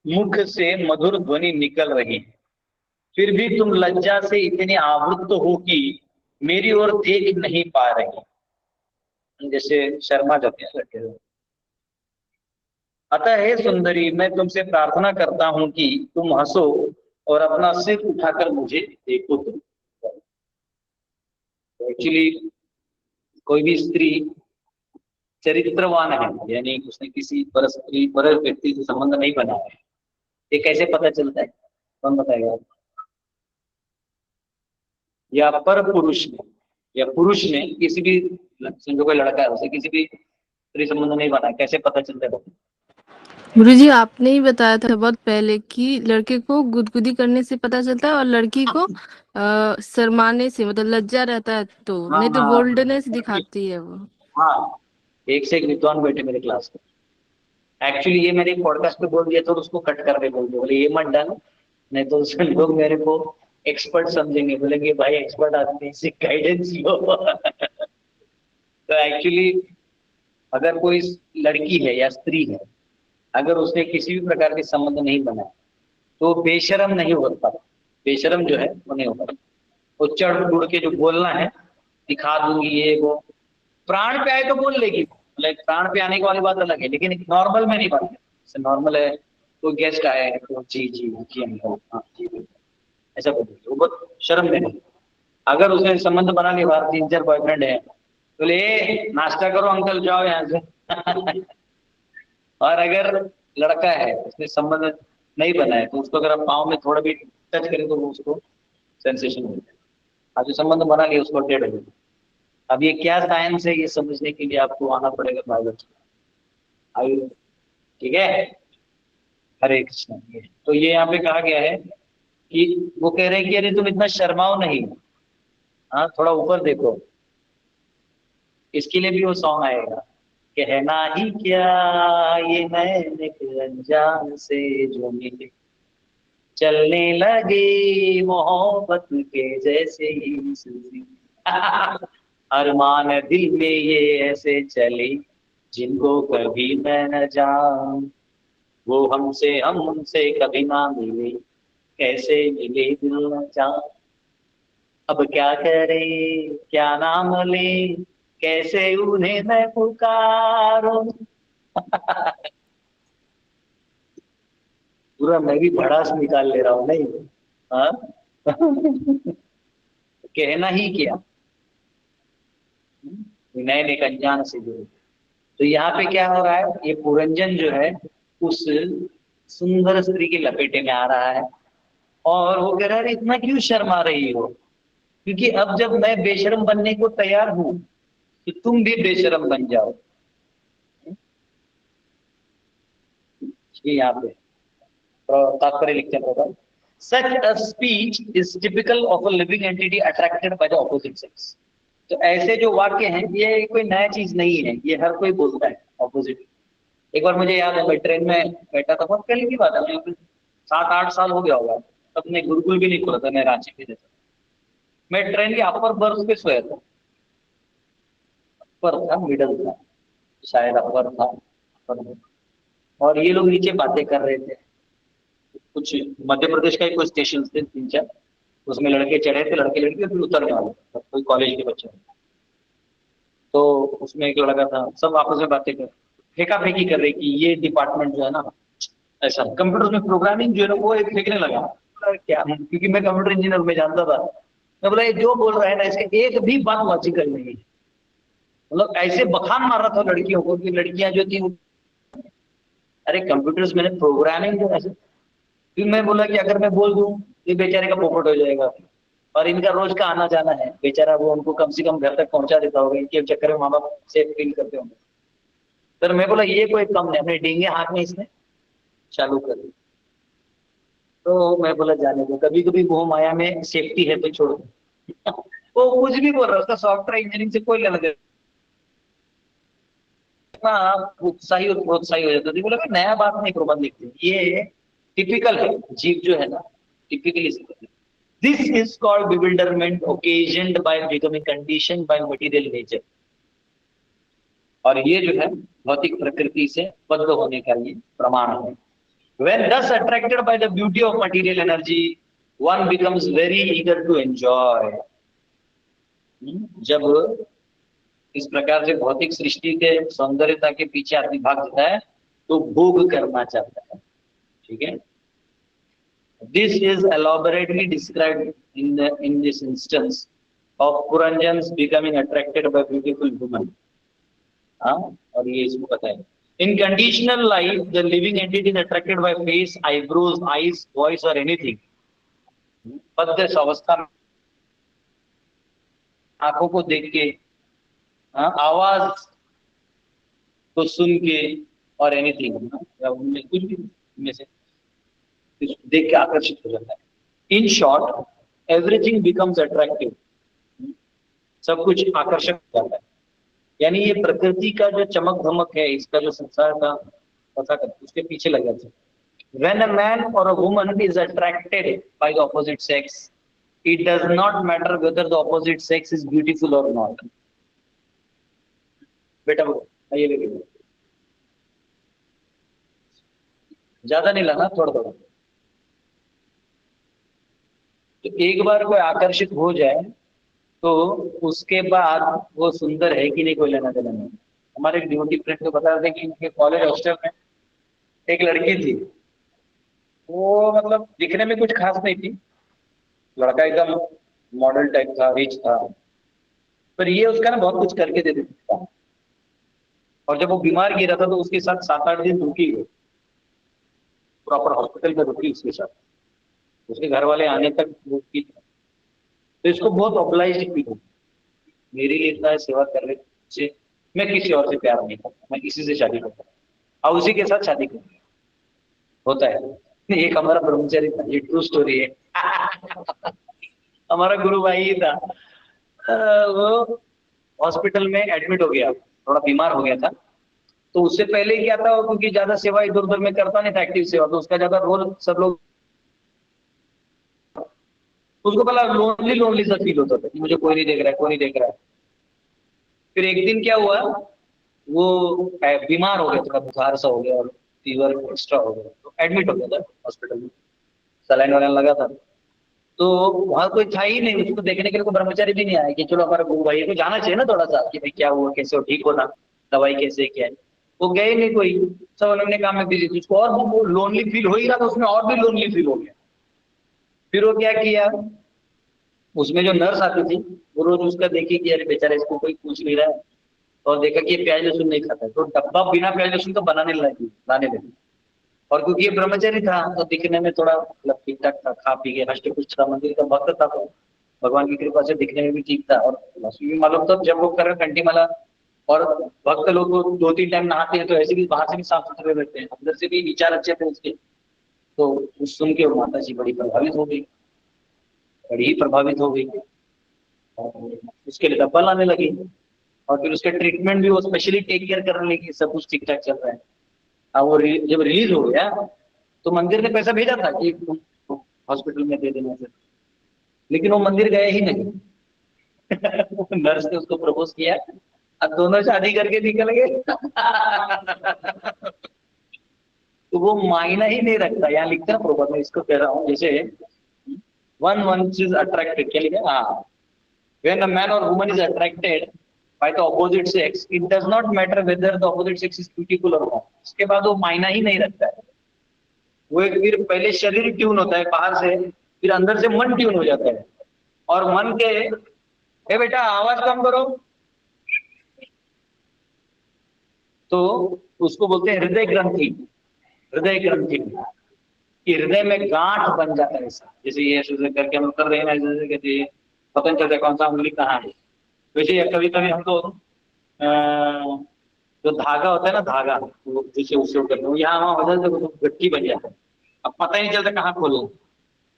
मुख से मधुर ध्वनि निकल रही है। फिर भी तुम लज्जा से इतने आवृत हो कि मेरी ओर देख नहीं पा रही, जैसे शर्मा जाते हैं। अतः हे सुंदरी, मैं तुमसे प्रार्थना करता हूं कि तुम हंसो और अपना सिर उठाकर मुझे देखो। तुम एक्चुअली कोई भी स्त्री चरित्रवान है, यानी उसने किसी पर स्त्री पर व्यक्ति से संबंध नहीं बनाया है, ये कैसे पता चलता है? कौन बताएगा? या पर पुरुष ने, या पुरुष ने किसी भी, समझो कोई लड़का है उसे किसी भी स्त्री संबंध नहीं बनाया, कैसे पता चलता है? गुरुजी आपने ही बताया था बहुत पहले कि लड़के को गुदगुदी करने से पता चलता है और लड़की को शर्माने से, मतलब लज्जा रहता है तो, नहीं तो बोल्डनेस दिखाती है वो। हाँ, एक से एक विद्वान बैठे मेरे क्लास में। एक्चुअली ये मैंने पॉडकास्ट पे बोल दिया तो उसको कट कर दे, बोल दिया, बोले ये मत डाल, नहीं तो उसके लोग मेरे को एक्सपर्ट समझेंगे, बोलेंगे भाई एक्सपर्ट आदमी से गाइडेंस लो। तो एक्चुअली अगर कोई लड़की है या स्त्री है, अगर उसने किसी भी प्रकार के संबंध नहीं बनाए तो बेशरम नहीं हो पाता। बेशरम जो है वो नहीं हो पाता। वो चढ़ उड़ के जो बोलना है, दिखा दूंगी ये वो, प्राण पे आए तो बोल लेगी, लाइक प्राण पे आने की वाली बात अलग है, लेकिन नॉर्मल में नहीं बात है। जैसे नॉर्मल है, कोई गेस्ट आया है तो जी जी जी अंकल, हाँ जी ऐसा बोलेगी, वो बहुत शर्म में नहीं। अगर उसने संबंध बना लिया, बाहर 3-4 बॉयफ्रेंड है, तो ले नाश्ता करो अंकल, जाओ यहाँ से। और अगर लड़का है, उसने संबंध नहीं बनाया, तो उसको अगर आप पाँव में थोड़ा भी टच करें तो वो उसको सेंसेशन हो जाए। आप जो संबंध बना लिया उसको डेड हो जाए। अब ये क्या साइंस है, ये समझने के लिए आपको आना पड़ेगा बायोलॉजी। आयु, ठीक है। हरे कृष्ण। तो ये यहाँ पे कहा गया है कि वो कह रहे हैं कि अरे तुम इतना शर्माओ नहीं, हाँ थोड़ा ऊपर देखो। इसके लिए भी वो सॉन्ग आएगा, कहना ही क्या ये नैन अनजान से जो मिले, चलने लगे मोहब्बत के जैसे ही सूफी। अरमान दिल में ये ऐसे चले, जिनको कभी मैं न जान, वो हमसे कभी ना मिले, कैसे मिले दिल न जान। अब क्या करे क्या नाम ले, कैसे उन्हें मैं पुकारूं। पूरा मैं भी भड़ास निकाल ले रहा हूँ नहीं, हाँ। कहना ही क्या, नए एक अनजान से जुड़े। तो यहाँ पे क्या हो रहा है, ये पुरंजन जो है उस सुंदर स्त्री के लपेटे में आ रहा है, और वो कह रहा है इतना क्यों शर्मा रही हो, क्योंकि अब जब मैं बेशरम बनने को तैयार हूं तो तुम भी बेशरम बन जाओ। ये यहाँ पे तात्पर्य लिखते हैं, such a speech is typical of a living entity attracted by the opposite sex। तो ऐसे जो वाक्य हैं ये कोई नया चीज नहीं है, ये हर कोई बोलता है ऑपोजिट। एक बार मुझे याद है, मैं ट्रेन में बैठा था, बहुत पहले की बात है, मुझे 7-8 साल हो गया होगा, तब मैं गुरुकुल भी नहीं खोला था, मैं रांची में रहता। मैं ट्रेन के अपर बर्थ पे सोया था, अपर था मिडल था शायद, अपर था अपर। और ये लोग नीचे बातें कर रहे थे, कुछ मध्य प्रदेश का ही कोई स्टेशन थे 3-4, उसमें लड़के चढ़े थे, लड़के लड़के फिर उतरने वाले, कोई कॉलेज के बच्चे। तो उसमें एक लड़का था, सब आपस में बातें कर, फेंका फेंकी कर रहे कि ये डिपार्टमेंट जो है ना ऐसा, कंप्यूटर में प्रोग्रामिंग जो है ना वो एक फेंकने लगा। क्या, क्योंकि मैं कंप्यूटर इंजीनियर में जानता था, मैं बोला ये जो बोल रहा है ना इसके एक भी बात लॉजिकल नहीं है। मतलब ऐसे बखान मार रहा था लड़कियों को कि लड़कियां जो थी, अरे कंप्यूटर्स में प्रोग्रामिंग जो ऐसे। फिर मैं बोला कि अगर मैं बोल दूं ये बेचारे का पोपट हो जाएगा, और इनका रोज का आना जाना है, बेचारा वो उनको कम से कम घर तक पहुंचा देता होगा, इनके चक्कर में माँ बाप सेफ फील करते होंगे। सर मैं बोला ये कोई कम नहीं, अपने डेंगे हाथ में इसने चालू कर दी। तो मैं बोला जाने दो, कभी कभी मोह माया में सेफ्टी है तो छोड़ दो। वो कुछ भी बोल रहा है, उसका सॉफ्टवेयर इंजीनियरिंग से कोई लेना देना, उत्साही और प्रोत्साही हो जाता था। बोला नया बात नहीं प्रबंध लिखते, ये टिपिकल है, जीव जो है ना typically. This is called bewilderment occasioned by becoming condition by material nature. और ये जो है भौतिक प्रकृति से बद्ध होने का ये प्रमाण है। When thus attracted by the beauty of material energy, one becomes very eager to enjoy। जब इस प्रकार से भौतिक सृष्टि के सौंदर्यता के पीछे आदमी भाग जाता है तो भोग करना चाहता है, ठीक है। This is elaborately described in this instance of Puranjans becoming attracted by beautiful women। हाँ, और ये इसको पता है। In conditional life, the living entity is attracted by face, eyebrows, eyes, voice or anything। बद्ध अवस्था में आंखों को देख के, आवाज को सुन के, और एनीथिंग, उनमें कुछ भी में से देख के आकर्षित हो जाता है। In short everything becomes attractive. सब कुछ आकर्षक हो जाता है। यानी ये प्रकृति का जो चमक धमक है, इसका जो संसार का पता कर, उसके पीछे लग जाता है। When a man or a woman is attracted by the opposite sex, It does not matter whether the opposite sex is beautiful or not. बेटा वो ये लेके जाओ। ज्यादा नहीं लाना, थोड़ा थोड़ा। तो एक बार कोई आकर्षित हो जाए तो उसके बाद वो सुंदर है कि नहीं कोई लेना देना नहीं। हमारे एक डिवोटी फ्रेंड को बता रहे थे कि उनके कॉलेज हॉस्टल में एक लड़की थी, वो मतलब दिखने में कुछ खास नहीं थी, लड़का एकदम मॉडल टाइप था, रिच था, पर ये उसका ना बहुत कुछ करके दे देता था। और जब वो बीमार गिरा था तो उसके साथ 7-8 दिन रुकी, गई प्रॉपर हॉस्पिटल में रुकी उसके साथ, उसके घर वाले आने तक रुकी थी। तो इसको बहुत ऑब्लाइज्ड फील हो, मेरे लिए इतना सेवा कर रहे से मैं किसी और से प्यार नहीं करता, मैं इसी से शादी करता और उसी के साथ शादी करता। होता है। एक हमारा ब्रह्मचारी था, ये ट्रू स्टोरी है। हमारा गुरु भाई ही था, वो हॉस्पिटल में एडमिट हो गया, थोड़ा बीमार हो गया था। तो उससे पहले क्या था, वो क्योंकि ज्यादा सेवा इधर उधर में करता नहीं था, एक्टिव सेवा, तो उसका ज्यादा रोल सब लोग, उसको पहला लोनली लोनली सा फील होता था कि मुझे कोई नहीं देख रहा है, कोई नहीं देख रहा है। फिर एक दिन क्या हुआ, वो बीमार हो गया, थोड़ा बुखार सा हो गया और फीवर एक्स्ट्रा हो गया, तो एडमिट हो गया था हॉस्पिटल में, सलाइन वलाइन लगा था। तो वहां कोई था ही नहीं, उसको देखने के लिए कोई ब्रह्मचारी भी नहीं आया कि चलो हमारा गुरु भाई को जाना चाहिए ना थोड़ा सा कि भाई क्या हुआ, कैसे हो, ठीक हो ना, दवाई कैसे क्या है। वो गए नहीं कोई, सब उन्होंने काम में बिजी, उसको और लोनली फील हो ही रहा था, उसमें और भी लोनली फील हो गया। फिर वो क्या किया, उसमें जो नर्स आती थी वो रोज उसका देखी कि अरे बेचारा इसको कोई पूछ नहीं रहा है, और देखा कि ये प्याज लहसुन नहीं खाता है, तो डब्बा बिना प्याज लहसुन का बनाने लाने लगी। और क्योंकि ये ब्रह्मचारी था तो दिखने में थोड़ा मतलब ठीक ठाक था, खा पी के हष्ट पुष्ट था, मंदिर का भक्त था, तो भगवान की कृपा से दिखने में भी ठीक था। और भी मालूम तो जब वो कर घंटी माला, और भक्त लोग 2-3 टाइम नहाते हैं तो ऐसे भी बाहर से भी साफ सुथरे रहते हैं, अंदर से भी विचार अच्छे थे उसके। तो उस सुन के माता जी बड़ी प्रभावित हो गई, बड़ी ही प्रभावित हो गई, और उसके लिए डब्बा लाने लगी। और फिर उसके ट्रीटमेंट भी वो स्पेशली टेक केयर करने लगी, सब कुछ ठीक ठाक चल रहा है। अब वो जब रिलीज हो गया तो मंदिर ने पैसा भेजा था कि हॉस्पिटल में दे देना से, लेकिन वो मंदिर गए ही नहीं। नर्स ने उसको प्रपोज किया, अब दोनों शादी करके निकल गए। तो वो मायना ही नहीं रखता, यहाँ लिखता है प्रॉपर, मैं इसको कह रहा हूँ, जैसे one is attracted, क्या लिखा है, हाँ, when a man or woman is attracted by the opposite sex, it does not matter whether the opposite sex is beautiful or not. इसके बाद वो मायना ही नहीं रखता है। वो एक फिर पहले शरीर ट्यून होता है बाहर से, फिर अंदर से मन ट्यून हो जाता है, और मन के, ए बेटा आवाज कम करो, तो उसको बोलते हैं हृदय ग्रंथि। हृदय ग्रंथि कि हृदय में गांठ बन जाता है ऐसा, जैसे ये ऐसे करके हम कर रहे हैं, ऐसे कहते हैं पता नहीं चलता कौन सा उंगली कहाँ है। वैसे कभी कभी हमको जो धागा होता है ना, धागा जिसे उससे करते हैं, यहाँ वहाँ हो जाता है, गट्टी बन जाता है, अब पता ही नहीं चलता कहाँ खोलना।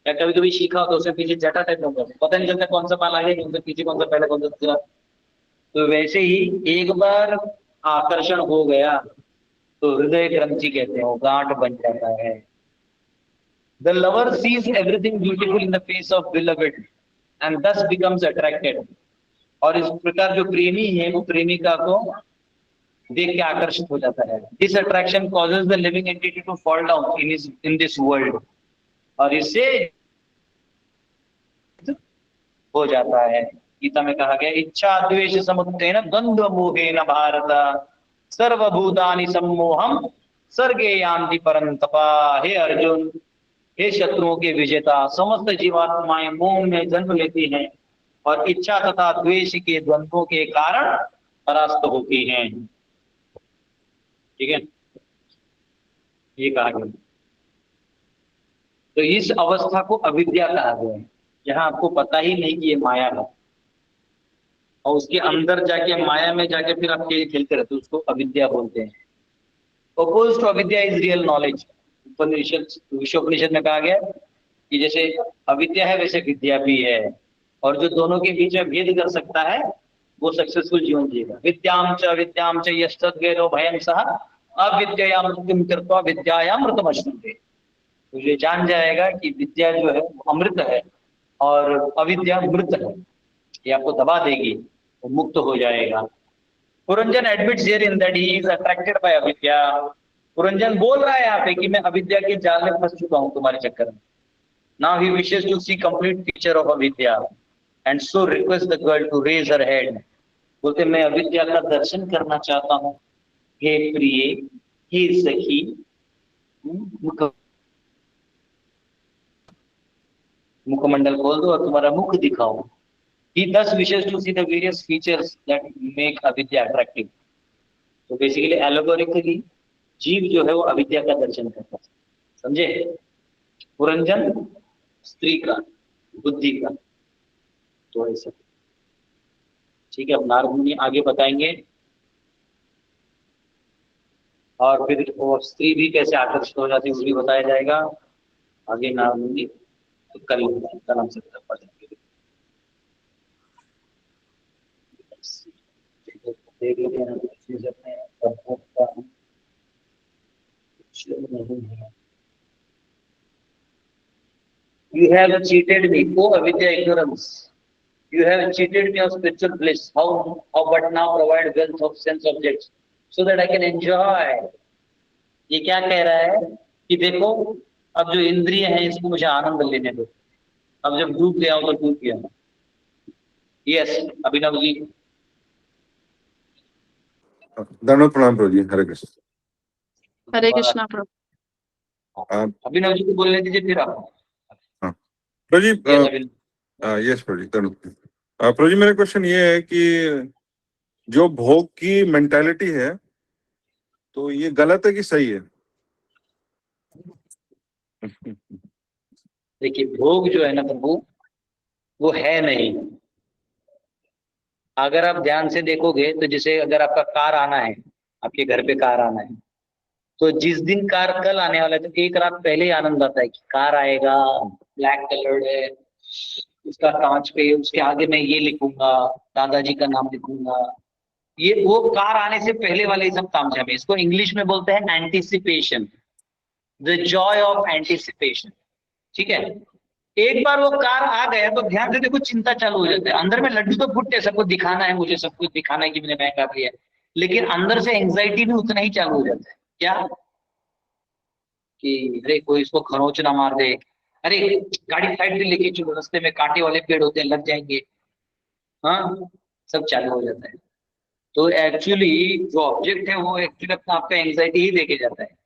या कभी कभी सीखा हो तो उससे पीछे जटा टाइप होता है, पता नहीं चलता कौन सा पाल आगे, कौन सा पीछे, कौन सा पहले, कौन सा दूसरा। तो वैसे ही एक बार आकर्षण हो गया तो हृदय ग्रंथि कहते हैं, वो गांठ बन जाता है। The lover sees everything beautiful in the face of beloved and thus becomes attracted. और इस प्रकार जो प्रेमी है वो प्रेमिका को देख के आकर्षित हो जाता है। This attraction causes the living entity to fall down in this world. और इससे हो जाता है। गीता में कहा गया, इच्छा द्वेष समुत्थेन द्वंद्व मोहेन भारत सर्वभूतानि सम्मोहम सर्गे यान्ति परन्तपा। हे अर्जुन, हे शत्रुओं के विजेता, समस्त जीवात्माएं मोह में जन्म लेती हैं और इच्छा तथा द्वेष के द्वंद्वों के कारण परास्त होती हैं। ठीक है, ये कहा गया। तो इस अवस्था को अविद्या कहा गया है, जहां आपको पता ही नहीं कि ये माया है, और उसके अंदर जाके माया में जाके फिर आप खेल खेलते रहते, उसको अविद्या बोलते हैं। अपोज टू अविद्या इज रियल नॉलेज। विश्वोपनिषद में कहा गया कि जैसे अविद्या है वैसे विद्या भी है, और जो दोनों के बीच में भेद कर सकता है वो सक्सेसफुल जीवन जिएगा। विद्याम च यस्तद्वेदो भयं सह अविद्यायां मृत्युम कृत्वा विद्यायां मृतमश्नुते। तो ये जान जाएगा कि विद्या जो है वो अमृत है, और अविद्या मृत है, ये आपको दबा देगी, वो मुक्त हो जाएगा। Puranjan admits herein that he is attracted by अविद्या। पुरंजन बोल रहा है यहाँ पे कि मैं अविद्या के जाल में फंस चुका हूं तुम्हारे चक्कर में। Now he wishes to see complete picture of अविद्या and so request the girl to raise her head. बोलते मैं अविद्या का दर्शन करना चाहता हूँ, हे प्रिय, हे सखी, मुखमंडल खोल दो और तुम्हारा मुख दिखाओ। He thus wishes to see the various features that make अविद्या attractive. तो बेसिकली एलोगोरिकली जीव जो है वो अविद्या का दर्शन करता है, समझे? पुरंजन स्त्री का, बुद्धि का, तो ऐसा। ठीक है, अब नारद मुनि आगे बताएंगे और फिर वो स्त्री भी कैसे आकर्षित हो जाती है वो भी बताया जाएगा आगे नारद मुनि कल नाम से पढ़ेंगे। You have cheated me, O avidya ignorance. You have cheated me of spiritual bliss. How but now provide wealth of sense objects so that I can enjoy. ये क्या कह रहा है कि देखो अब जो इंद्रिय है इसको मुझे आनंद लेने दो, अब जब डूब गया हूं तो डूब गया हूं। यस अभिनव जी। दंडवत प्रणाम प्रभु जी। हरे कृष्ण। हरे कृष्णा प्रभु। अभिनव जी को बोलने दीजिए फिर आप। प्रभु जी यस प्रभु जी दंडवत। प्रभु जी मेरा क्वेश्चन ये है कि जो भोग की मेंटालिटी है तो ये गलत है कि सही है? देखिए भोग जो है ना प्रभु वो है नहीं। अगर आप ध्यान से देखोगे तो जैसे अगर आपका कार आना है, आपके घर पे कार आना है, तो जिस दिन कार कल आने वाला है तो एक रात पहले ही आनंद आता है कि कार आएगा, ब्लैक कलर्ड है, उसका कांच पे उसके आगे मैं ये लिखूंगा, दादाजी का नाम लिखूंगा। ये वो कार आने से पहले वाले सब तामझाम है। इसको इंग्लिश में बोलते हैं anticipation, the Joy of anticipation. ठीक है, एक बार वो कार आ गया तो ध्यान से देखो चिंता चालू हो जाता है। अंदर में लड्डू तो फुटते, सबको दिखाना है, मुझे सब कुछ दिखाना है कि मैंने महंगा लिया है, लेकिन अंदर से एंग्जाइटी भी उतना ही चालू हो जाता है। क्या कि अरे कोई इसको खरोच ना मार दे, अरे गाड़ी साइड से लेके चलो, रास्ते में कांटे वाले पेड़ होते हैं लग जाएंगे, हाँ सब चालू हो जाता है। तो एक्चुअली जो ऑब्जेक्ट है वो एक्चुअली अपना आपका एंग्जाइटी ही देके जाता है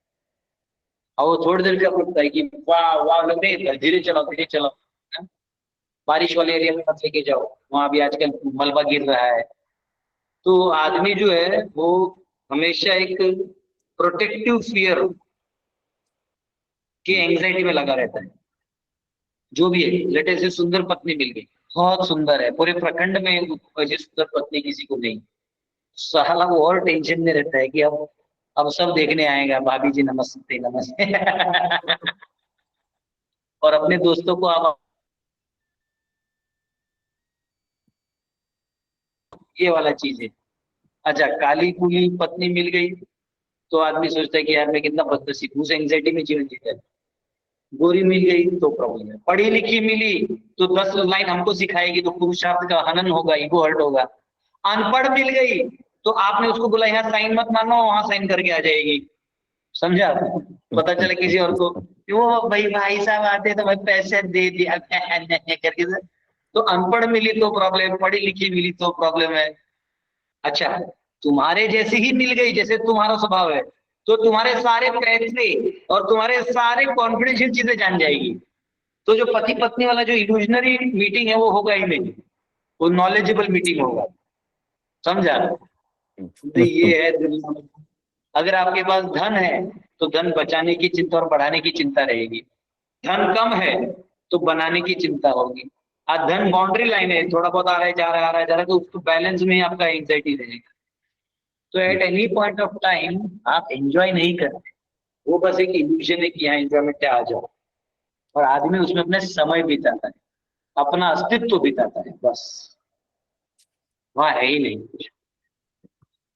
और वो थोड़ी देर का फुटता है कि वाह वाह लग रही है, धीरे चलाओ धीरे चलाओ, बारिश वाले एरिया में मत लेके जाओ, वहां भी आजकल मलबा गिर रहा है। तो आदमी जो है वो हमेशा एक प्रोटेक्टिव फियर की एंग्जाइटी में लगा रहता है। जो भी है, लेटे से सुंदर पत्नी मिल गई, बहुत सुंदर है, पूरे प्रखंड में ऐसी सुंदर पत्नी किसी को नहीं, साला वो और टेंशन में रहता है कि अब सब देखने आएगा, भाभी जी नमस्ते नमस्ते और अपने दोस्तों को आप ये वाला चीज है। अच्छा काली कूली पत्नी मिल गई तो आदमी सोचता है कि यार मैं कितना बदनसीब, उस एंग्जाइटी में जीवन जीता है। गोरी मिल गई तो प्रॉब्लम है, पढ़ी लिखी मिली तो 10 लाइन हमको सिखाएगी तो पुरुषार्थ का हनन होगा, ईगो हर्ट होगा। अनपढ़ मिल गई तो आपने उसको बोला यहाँ साइन मत मानो, वहां साइन करके आ जाएगी, समझा? पता चला किसी और को वो भाई साहब आते तो भाई पैसे दे दिया करके। तो अनपढ़ मिली तो प्रॉब्लम, पढ़ी लिखी मिली तो प्रॉब्लम है। अच्छा तुम्हारे जैसी ही मिल गई जैसे तुम्हारा स्वभाव है तो तुम्हारे सारे पैसे और तुम्हारे सारे कॉन्फिडेंशियल चीजें जान जाएगी। तो जो पति पत्नी वाला जो इल्यूजनरी मीटिंग है वो होगा ही नहीं, वो नॉलेजेबल मीटिंग होगा, समझा? तो ये है दुनिया में। अगर आपके पास धन है तो धन बचाने की चिंता और बढ़ाने की चिंता रहेगी, धन कम है तो बनाने की चिंता होगी। आज धन बाउंड्री लाइन है, थोड़ा बहुत आ रहा है जा रहा है आ रहा है जा रहा है, तो उसको बैलेंस में आपका एंग्जाइटी रहेगा। तो at any point of time आप एंजॉय नहीं करते, वो बस एक इल्यूजन है कि यहाँ एंजॉयमेंट आ जाओ, और आदमी उसमें अपने समय बिताता है, अपना अस्तित्व बिताता है, बस वहां है ही नहीं कुछ।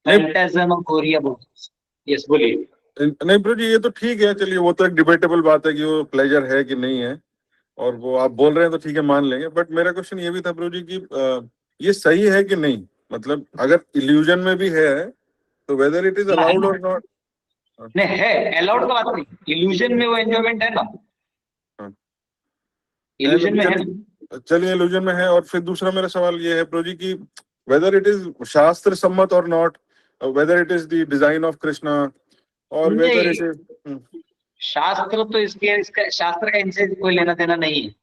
फैंटाज़म ऑफ कोरिया बोलते। यस बोलिए। नहीं प्रभु जी ये तो ठीक है, चलिए वो तो एक डिबेटेबल बात है कि वो प्लेजर है कि नहीं है, और वो आप बोल रहे हैं तो ठीक है, मान लेंगे। बट मेरा क्वेश्चन ये भी था प्रभु जी कि ये सही है कि नहीं, मतलब अगर इल्यूजन में भी है तो वेदर इट इज अलाउड और नॉट। नहीं है, अलाउड का बात नहीं, इल्यूजन में वो एंजॉयमेंट है ना, इल्यूजन में है ना। चलिए इल्यूजन में है। और फिर दूसरा मेरा सवाल ये है प्रभु जी की वेदर इट इज शास्त्र सम्मत और not, whether it is the design of Krishna और वेदर इट इज। शास्त्र तो इसका शास्त्र का इनसे कोई लेना देना नहीं है।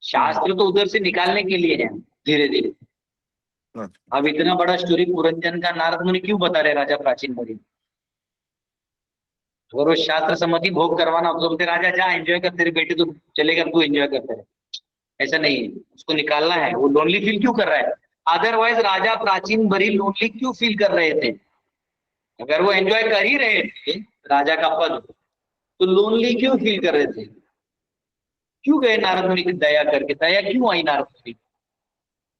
शास्त्र तो उधर से निकालने के लिए है धीरे धीरे। अब इतना बड़ा स्टोरी पुरंजन का नारद मुनि क्यों बता रहे राजा प्राचीन मुनि? अगर वो शास्त्र सम्मति भोग करवाना तो बोलते राजा जा एंजॉय कर, तेरी बेटी तो चलेगा, तू एंजॉय करते रहे। ऐसा नहीं है, उसको निकालना है। वो लोनली फील क्यों कर रहा है? अदरवाइज राजा प्राचीन बड़ी लोनली क्यों फील कर रहे थे? अगर वो एंजॉय कर ही रहे थे राजा का पद, तो लोनली क्यों फील कर रहे थे? क्यों गए नारद मुनि की दया करके? दया क्यों आई नारद मुनि?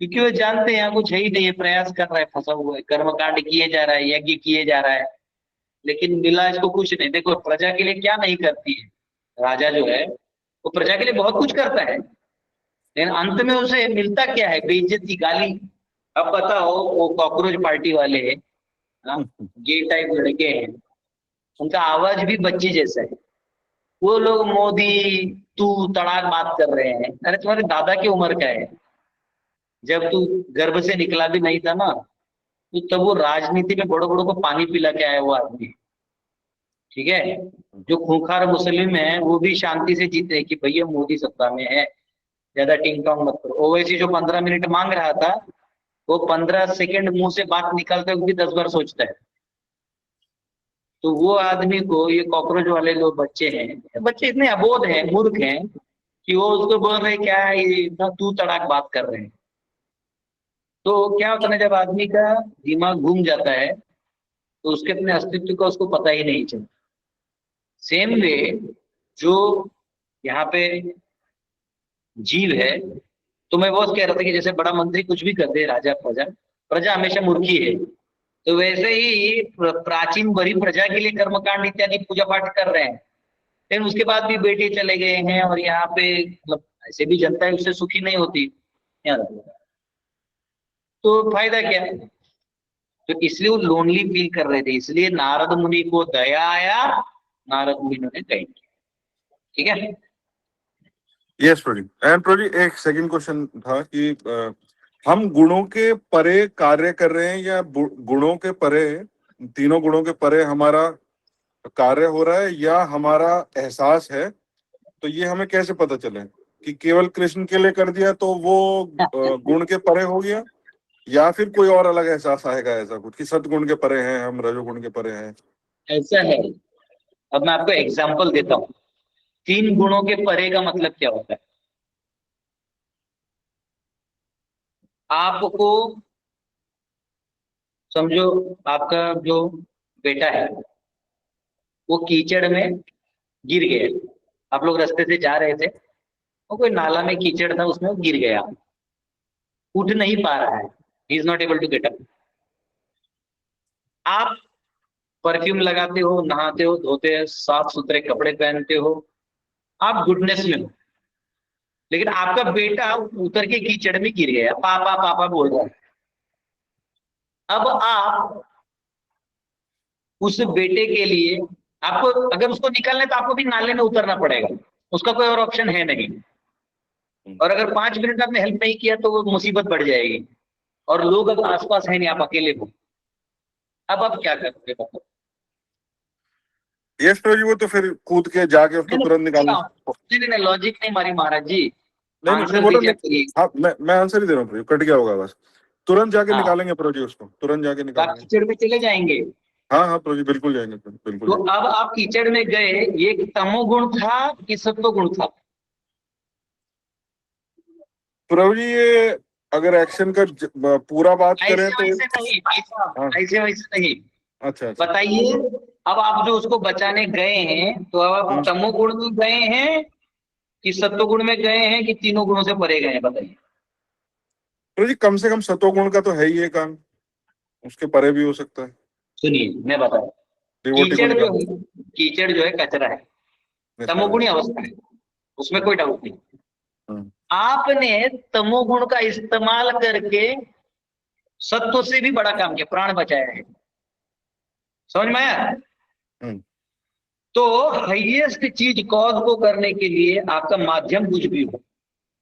क्योंकि वो जानते हैं यहाँ कुछ है ही नहीं है, प्रयास कर रहा है, फंसा हुआ है, कर्मकांड किए जा रहा है, यज्ञ किए जा रहा है, लेकिन मिला इसको कुछ नहीं। देखो प्रजा के लिए क्या नहीं करती है राजा जो है, वो प्रजा के लिए बहुत कुछ करता है, लेकिन अंत में उसे मिलता क्या है? बेइज्जती, गाली। अब बताओ वो कॉकरोच पार्टी वाले गे टाइप लड़के हैं, उनका आवाज भी बच्चे जैसा है। वो लोग मोदी तू तड़ाक बात कर रहे हैं। अरे तुम्हारे दादा की उम्र का है, जब तू गर्भ से निकला भी नहीं था ना, तो तब वो राजनीति में बड़ों बड़ों को पानी पिला के आया वो आदमी। ठीक है, जो खूंखार मुस्लिम है वो भी शांति से जीते कि भैया मोदी सत्ता में है, ज्यादा टिंग टोंग मत करो। ओवैसी जो 15 मिनट मांग रहा था, वो 15 सेकंड मुंह से बात निकालते हुए भी 10 बार सोचता है। तो वो आदमी को ये कॉकरोच वाले लोग बच्चे हैं, बच्चे इतने अबोध हैं, मूर्ख हैं कि वो उसको बोल रहे क्या है, इतना तू तड़ाक बात कर रहे हैं। तो क्या होता है, जब आदमी का दिमाग घूम जाता है तो उसके अपने अस्तित्व का उसको पता ही नहीं चलता। सेम वे जो यहाँ पे जीव है, तो मैं वो कह रहा था कि जैसे बड़ा मंत्री कुछ भी कर दे, राजा प्रजा, प्रजा हमेशा मूर्खी है। तो वैसे ही प्राचीन बड़ी प्रजा के लिए कर्मकांड इत्यादि पूजा पाठ कर रहे हैं, लेकिन उसके बाद भी बेटे चले गए हैं, और यहाँ पे मतलब ऐसे भी जनता है उससे सुखी नहीं होती, तो फायदा क्या है? तो इसलिए वो लोनली फील कर रहे थे, इसलिए नारद मुनि को दया आया, नारद मुनि ने गाइड किया। ठीक है, यस प्रभु जी। एंड प्रभु जी एक सेकंड क्वेश्चन था कि हम गुणों के परे कार्य कर रहे हैं या गुणों के परे, तीनों गुणों के परे हमारा कार्य हो रहा है, या हमारा एहसास है? तो ये हमें कैसे पता चले कि केवल कृष्ण के लिए कर दिया तो वो गुण के परे हो गया, या फिर कोई और अलग एहसास आएगा ऐसा कुछ कि सतगुण के परे हैं हम, रजोगुण के परे हैं? ऐसा है। अब मैं आपको एग्जाम्पल देता हूँ, 3 गुणों के परे का मतलब क्या होता है। आपको समझो, आपका जो बेटा है वो कीचड़ में गिर गया, आप लोग रास्ते से जा रहे थे, वो कोई नाला में कीचड़ था, उसमें वो गिर गया, उठ नहीं पा रहा है, he is not able to get up. आप परफ्यूम लगाते हो, नहाते हो, धोते हो, साफ सुथरे कपड़े पहनते हो, आप गुडनेस में हो, लेकिन आपका बेटा उतर के कीचड़ में गिर गया, पापा पापा बोल रहा है। अब आप उस बेटे के लिए, आपको अगर उसको निकालना है तो आपको भी नाले में उतरना पड़ेगा, उसका कोई और ऑप्शन है नहीं। और अगर 5 मिनट आपने हेल्प नहीं किया तो वो मुसीबत बढ़ जाएगी, और लोग अब आसपास है नहीं, आप अकेले हो। अब आप क्या करोगे बताओ? यस प्रभु जी, वो तो फिर कूद के जाके उसको तुरंत निकालना। नहीं, लॉजिक नहीं मारी महाराज जी, नहीं आंसर बोलो दीजिए नहीं। प्लीज। हाँ मैं आंसर ही दे रहा हूँ प्रभु, कट गया होगा बस। तुरंत जाके हाँ। निकालेंगे प्रभु जी उसको, तुरंत जाके आप निकालेंगे। कीचड़ में चले जाएंगे। हाँ हाँ प्रभु जी बिल्कुल जाएंगे, बिल्कुल तो जाएंगे। अब आप कीचड़ में गए, ये तमोगुण था कि सत्वगुण था? प्रभु जी ये अगर एक्शन का पूरा बात करें तो ऐसे नहीं, ऐसे वैसे नहीं। अच्छा अच्छा। बताइए, अब आप जो उसको बचाने गए हैं, तो अब आप तमोगुण में गए हैं कि सत्वगुण में गए हैं कि तीनों गुणों से परे गए हैं? बताइए प्रभु जी, कम से कम सतोगुण का तो है ही ये काम, उसके परे भी हो सकता है। सुनिए मैं बता रहा हूँ, डिवोटी को कीचड़ जो है कचरा है, तमोगुणी अवस्था है, उसमें कोई डाउट नहीं। आपने तमोगुण का इस्तेमाल करके सत्व से भी बड़ा काम किया, प्राण बचाया है। समझ में आया? तो हाईएस्ट चीज कॉज को करने के लिए आपका माध्यम कुछ भी हो,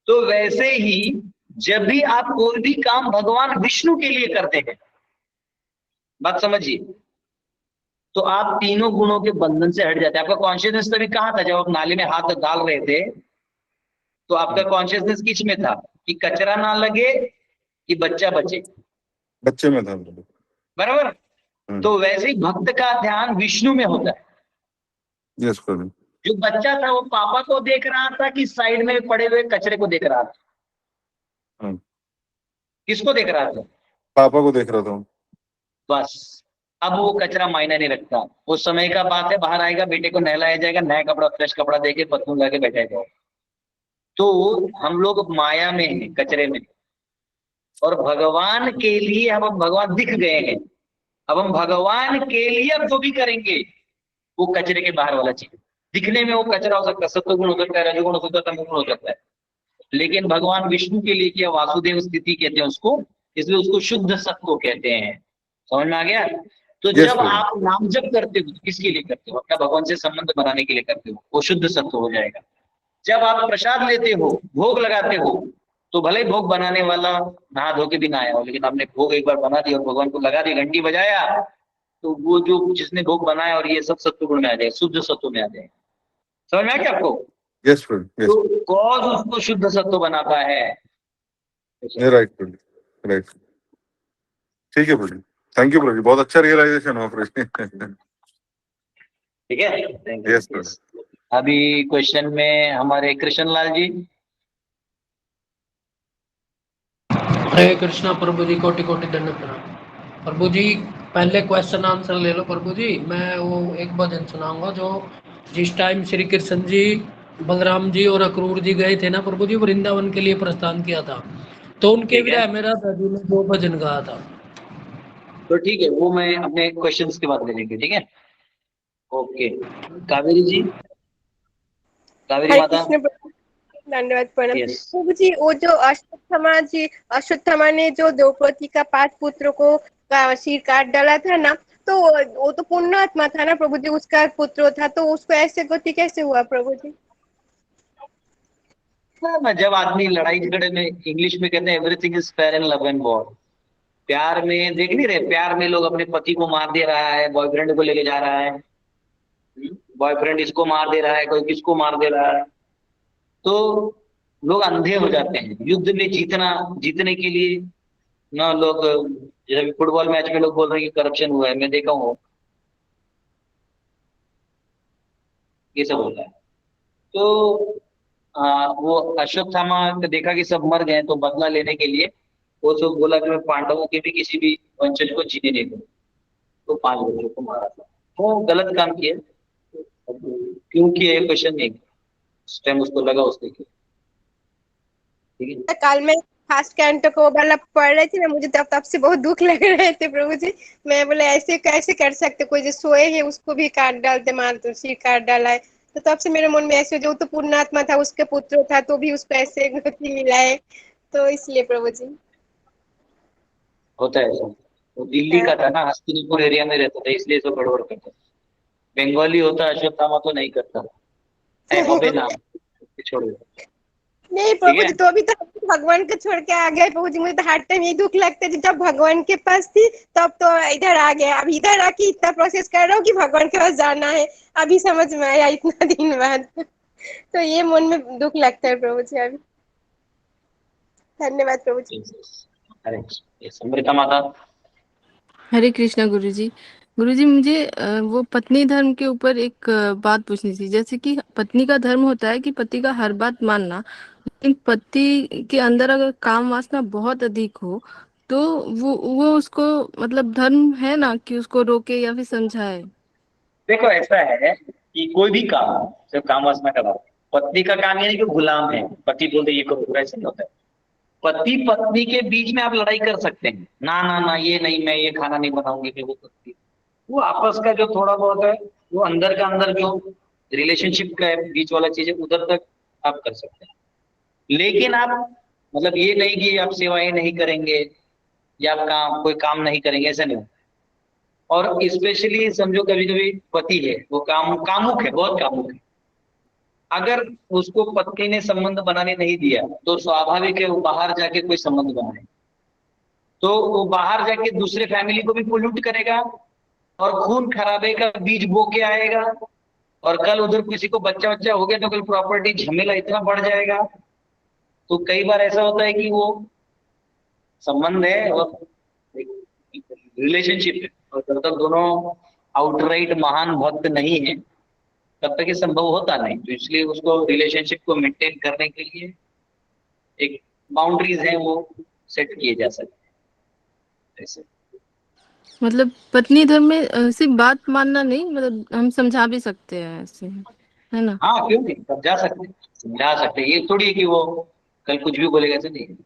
तो वैसे ही जब भी आप कोई भी काम भगवान विष्णु के लिए करते हैं, बात समझिए, तो आप तीनों गुणों के बंधन से हट जाते हैं। आपका कॉन्शियसनेस तभी कहां था? जब आप नाली में हाथ डाल रहे थे तो आपका कॉन्शियसनेस किस में था? कि कचरा ना लगे कि बच्चा बचे, बच्चे में था। बराबर। तो वैसे ही भक्त का ध्यान विष्णु में होता है। यस प्रभु। जो बच्चा था वो पापा को देख रहा था कि साइड में पड़े हुए कचरे को देख रहा था? किसको देख रहा था? पापा को देख रहा था। बस अब वो कचरा मायने नहीं रखता, वो समय का बात है, बाहर आएगा, बेटे को नहलाया जाएगा, नया कपड़ा फ्रेश कपड़ा देके पत्तून लगा के बैठा जाएगा। तो हम लोग माया में हैं, कचरे में, और भगवान के लिए हम भगवान दिख गए हैं। अब हम भगवान के लिए अब जो भी करेंगे वो कचरे के बाहर वाला चीज। दिखने में वो कचरा हो सकता है, सत्वगुण हो सकता है, रजोगुण हो सकता है, तमोगुण हो सकता है, लेकिन भगवान विष्णु के लिए किया, वासुदेव स्थिति कहते हैं उसको, इसलिए उसको शुद्ध सत्व कहते हैं। समझ में आ गया? तो Yes, जब sir. आप नाम जप करते हो, किसके लिए करते हो? अपना भगवान से संबंध बनाने के लिए करते हो, वो शुद्ध सत्व हो जाएगा। जब आप प्रसाद लेते हो, भोग लगाते हो, तो भले ही भोग बनाने वाला नहा धो के भी ना आया हो, लेकिन आपने भोग एक बार बना दिया और भगवान को लगा दिया, घंटी बजाया, तो वो जो जिसने भोग बनाया और ये सब सत्व गुण में आ जाए, शुद्ध सत्व में आ जाए। समझ में आ क्या आपको? यस प्रभु। तो कॉज उसको शुद्ध सत्व बनाता है। राइट प्रभु, राइट। ठीक है प्रभु, थैंक यू प्रभु, बहुत अच्छा रियलाइजेशन हुआ प्रभु। ठीक है। यस प्रभु। अभी क्वेश्चन में हमारे कृष्ण लाल जी। हरे कृष्णा प्रभु जी, कोटि कोटि दंड प्रणाम। प्रभु जी पहले क्वेश्चन आंसर ले लो प्रभु जी। मैं वो एक भजन सुनाऊंगा जो जिस टाइम श्री कृष्ण जी, बलराम जी और अक्रूर जी गए थे ना प्रभु जी, वृंदावन के लिए प्रस्थान किया था, तो उनके ठीक है। विरह में राधा जी ने जो भजन गाया था। तो ठीक है, वो मैं अपने क्वेश्चंस के बाद ले लेंगे। ठीक है, ओके। कावेरी जी, कावेरी हरे माता। कृष्ण प्रभु, धन्यवाद प्रणाम। यस। प्रभु जी वो जो अश्वत्थामा ने जो द्रौपदी का 5 पुत्रों को का सिर काट डाला था ना, तो वो तो पुण्यात्मा था ना प्रभु जी, उसका पुत्र था, तो उसको ऐसे गति कैसे हुआ प्रभु जी? ना, जब आदमी लड़ाई झगड़े में, इंग्लिश में कहते हैं everything is fair in love and war. प्यार में देख नहीं रहे, प्यार में लोग अपने पति को मार दे रहा है, बॉयफ्रेंड को लेके जा रहा है, बॉयफ्रेंड इसको मार दे रहा है, कोई किसको मार दे रहा है, तो लोग अंधे हो जाते हैं। युद्ध में जीतने के लिए ना लोग, जैसे फुटबॉल मैच में लोग बोल रहे हैं कि करप्शन हुआ है, मैं देखा हूँ ये सब होता है। तो वो अश्वत्थामा ने देखा कि सब मर गए, तो बदला लेने के लिए वो सब बोला कि मैं पांडवों के भी किसी भी वंशज को जीने नहीं दूं, तो 5 बच्चों को मारा था। वो गलत काम किया, क्यों किया ये क्वेश्चन नहीं, उस टाइम उसको लगा उसने किया। ठीक है। कल मैं फर्स्ट कैंटो को वाला पढ़ रही थी ना, मुझे तब से बहुत दुख लग रहे थे प्रभु जी। मैं बोले ऐसे कैसे कर सकते, कोई जो सोए है उसको भी काट डालते, मार तो सिर काट डाला है। तो तब से मेरे मन में ऐसे, जो तो पुण्यात्मा था, उसके पुत्र था, तो भी उसको ऐसे गति मिला है, तो इसलिए प्रभु जी। होता है ऐसा। वो दिल्ली का था ना, हस्तिनापुर एरिया में रहता था, इसलिए सब गड़बड़ करता था। बंगाली होता अश्वत्थामा तो नहीं करता, अबे नाम छोड़ दो। नहीं प्रभु जी, तो अभी तो भगवान को छोड़ के आ गए प्रभु जी। मुझे तो हर टाइम ये दुख लगता है, जब भगवान के पास थी तब तो इधर आ गया, अब इधर आके इतना प्रोसेस कर रहा हूँ कि भगवान के पास जाना है, अभी समझ में आया इतना दिन बाद। तो ये मन में दुख लगता है प्रभु जी अभी। धन्यवाद प्रभु जी। अरे अमृता माता। हरे कृष्णा गुरुजी। गुरुजी मुझे वो पत्नी धर्म के ऊपर एक बात पूछनी थी। जैसे कि पत्नी का धर्म होता है कि पति का हर बात मानना, लेकिन पति के अंदर अगर काम वासना बहुत अधिक हो तो वो उसको मतलब धर्म है ना कि उसको रोके या फिर समझाए। देखो ऐसा है कि कोई भी काम, सिर्फ काम वासना का बात, पत्नी का काम ये नहीं कि गुलाम है, पति बोलते ये करो, ऐसा नहीं होता है। पति पत्नी के बीच में आप लड़ाई कर सकते हैं, ना ना ना ये नहीं, मैं ये खाना नहीं बनाऊंगी, मैं वो करती, वो आपस का जो थोड़ा बहुत है, वो अंदर का अंदर जो रिलेशनशिप का है, बीच वाला चीज है, उधर तक आप कर सकते हैं। लेकिन आप मतलब ये नहीं कि आप सेवाएं नहीं करेंगे या आप कोई काम नहीं करेंगे, ऐसा नहीं। और स्पेशली समझो कभी कभी पति है वो कामुक है, बहुत कामुक है, अगर उसको पत्नी ने संबंध बनाने नहीं दिया तो स्वाभाविक है वो बाहर जाके कोई संबंध बनाए, तो वो बाहर जाके दूसरे फैमिली को भी पोल्यूट करेगा और खून खराबे का बीज बो के आएगा, और कल उधर किसी को बच्चा हो गया तो कल प्रॉपर्टी झमेला इतना बढ़ जाएगा। तो कई बार ऐसा होता है कि वो संबंध है और रिलेशनशिप है, और जब तक दोनों आउटराइट महान भक्त नहीं है तब तक ये संभव होता नहीं। तो इसलिए उसको रिलेशनशिप को मेंटेन करने के लिए एक बाउंड्रीज है वो सेट किए जा सकते हैं ऐसे। मतलब पत्नी धर्म में सिर्फ बात मानना नहीं, मतलब हम समझा भी सकते हैं ऐसे, है ना? हाँ क्यों नहीं, समझा सकते, समझा सकते। ये थोड़ी है कि वो कल कुछ भी बोलेगा, ऐसे नहीं है।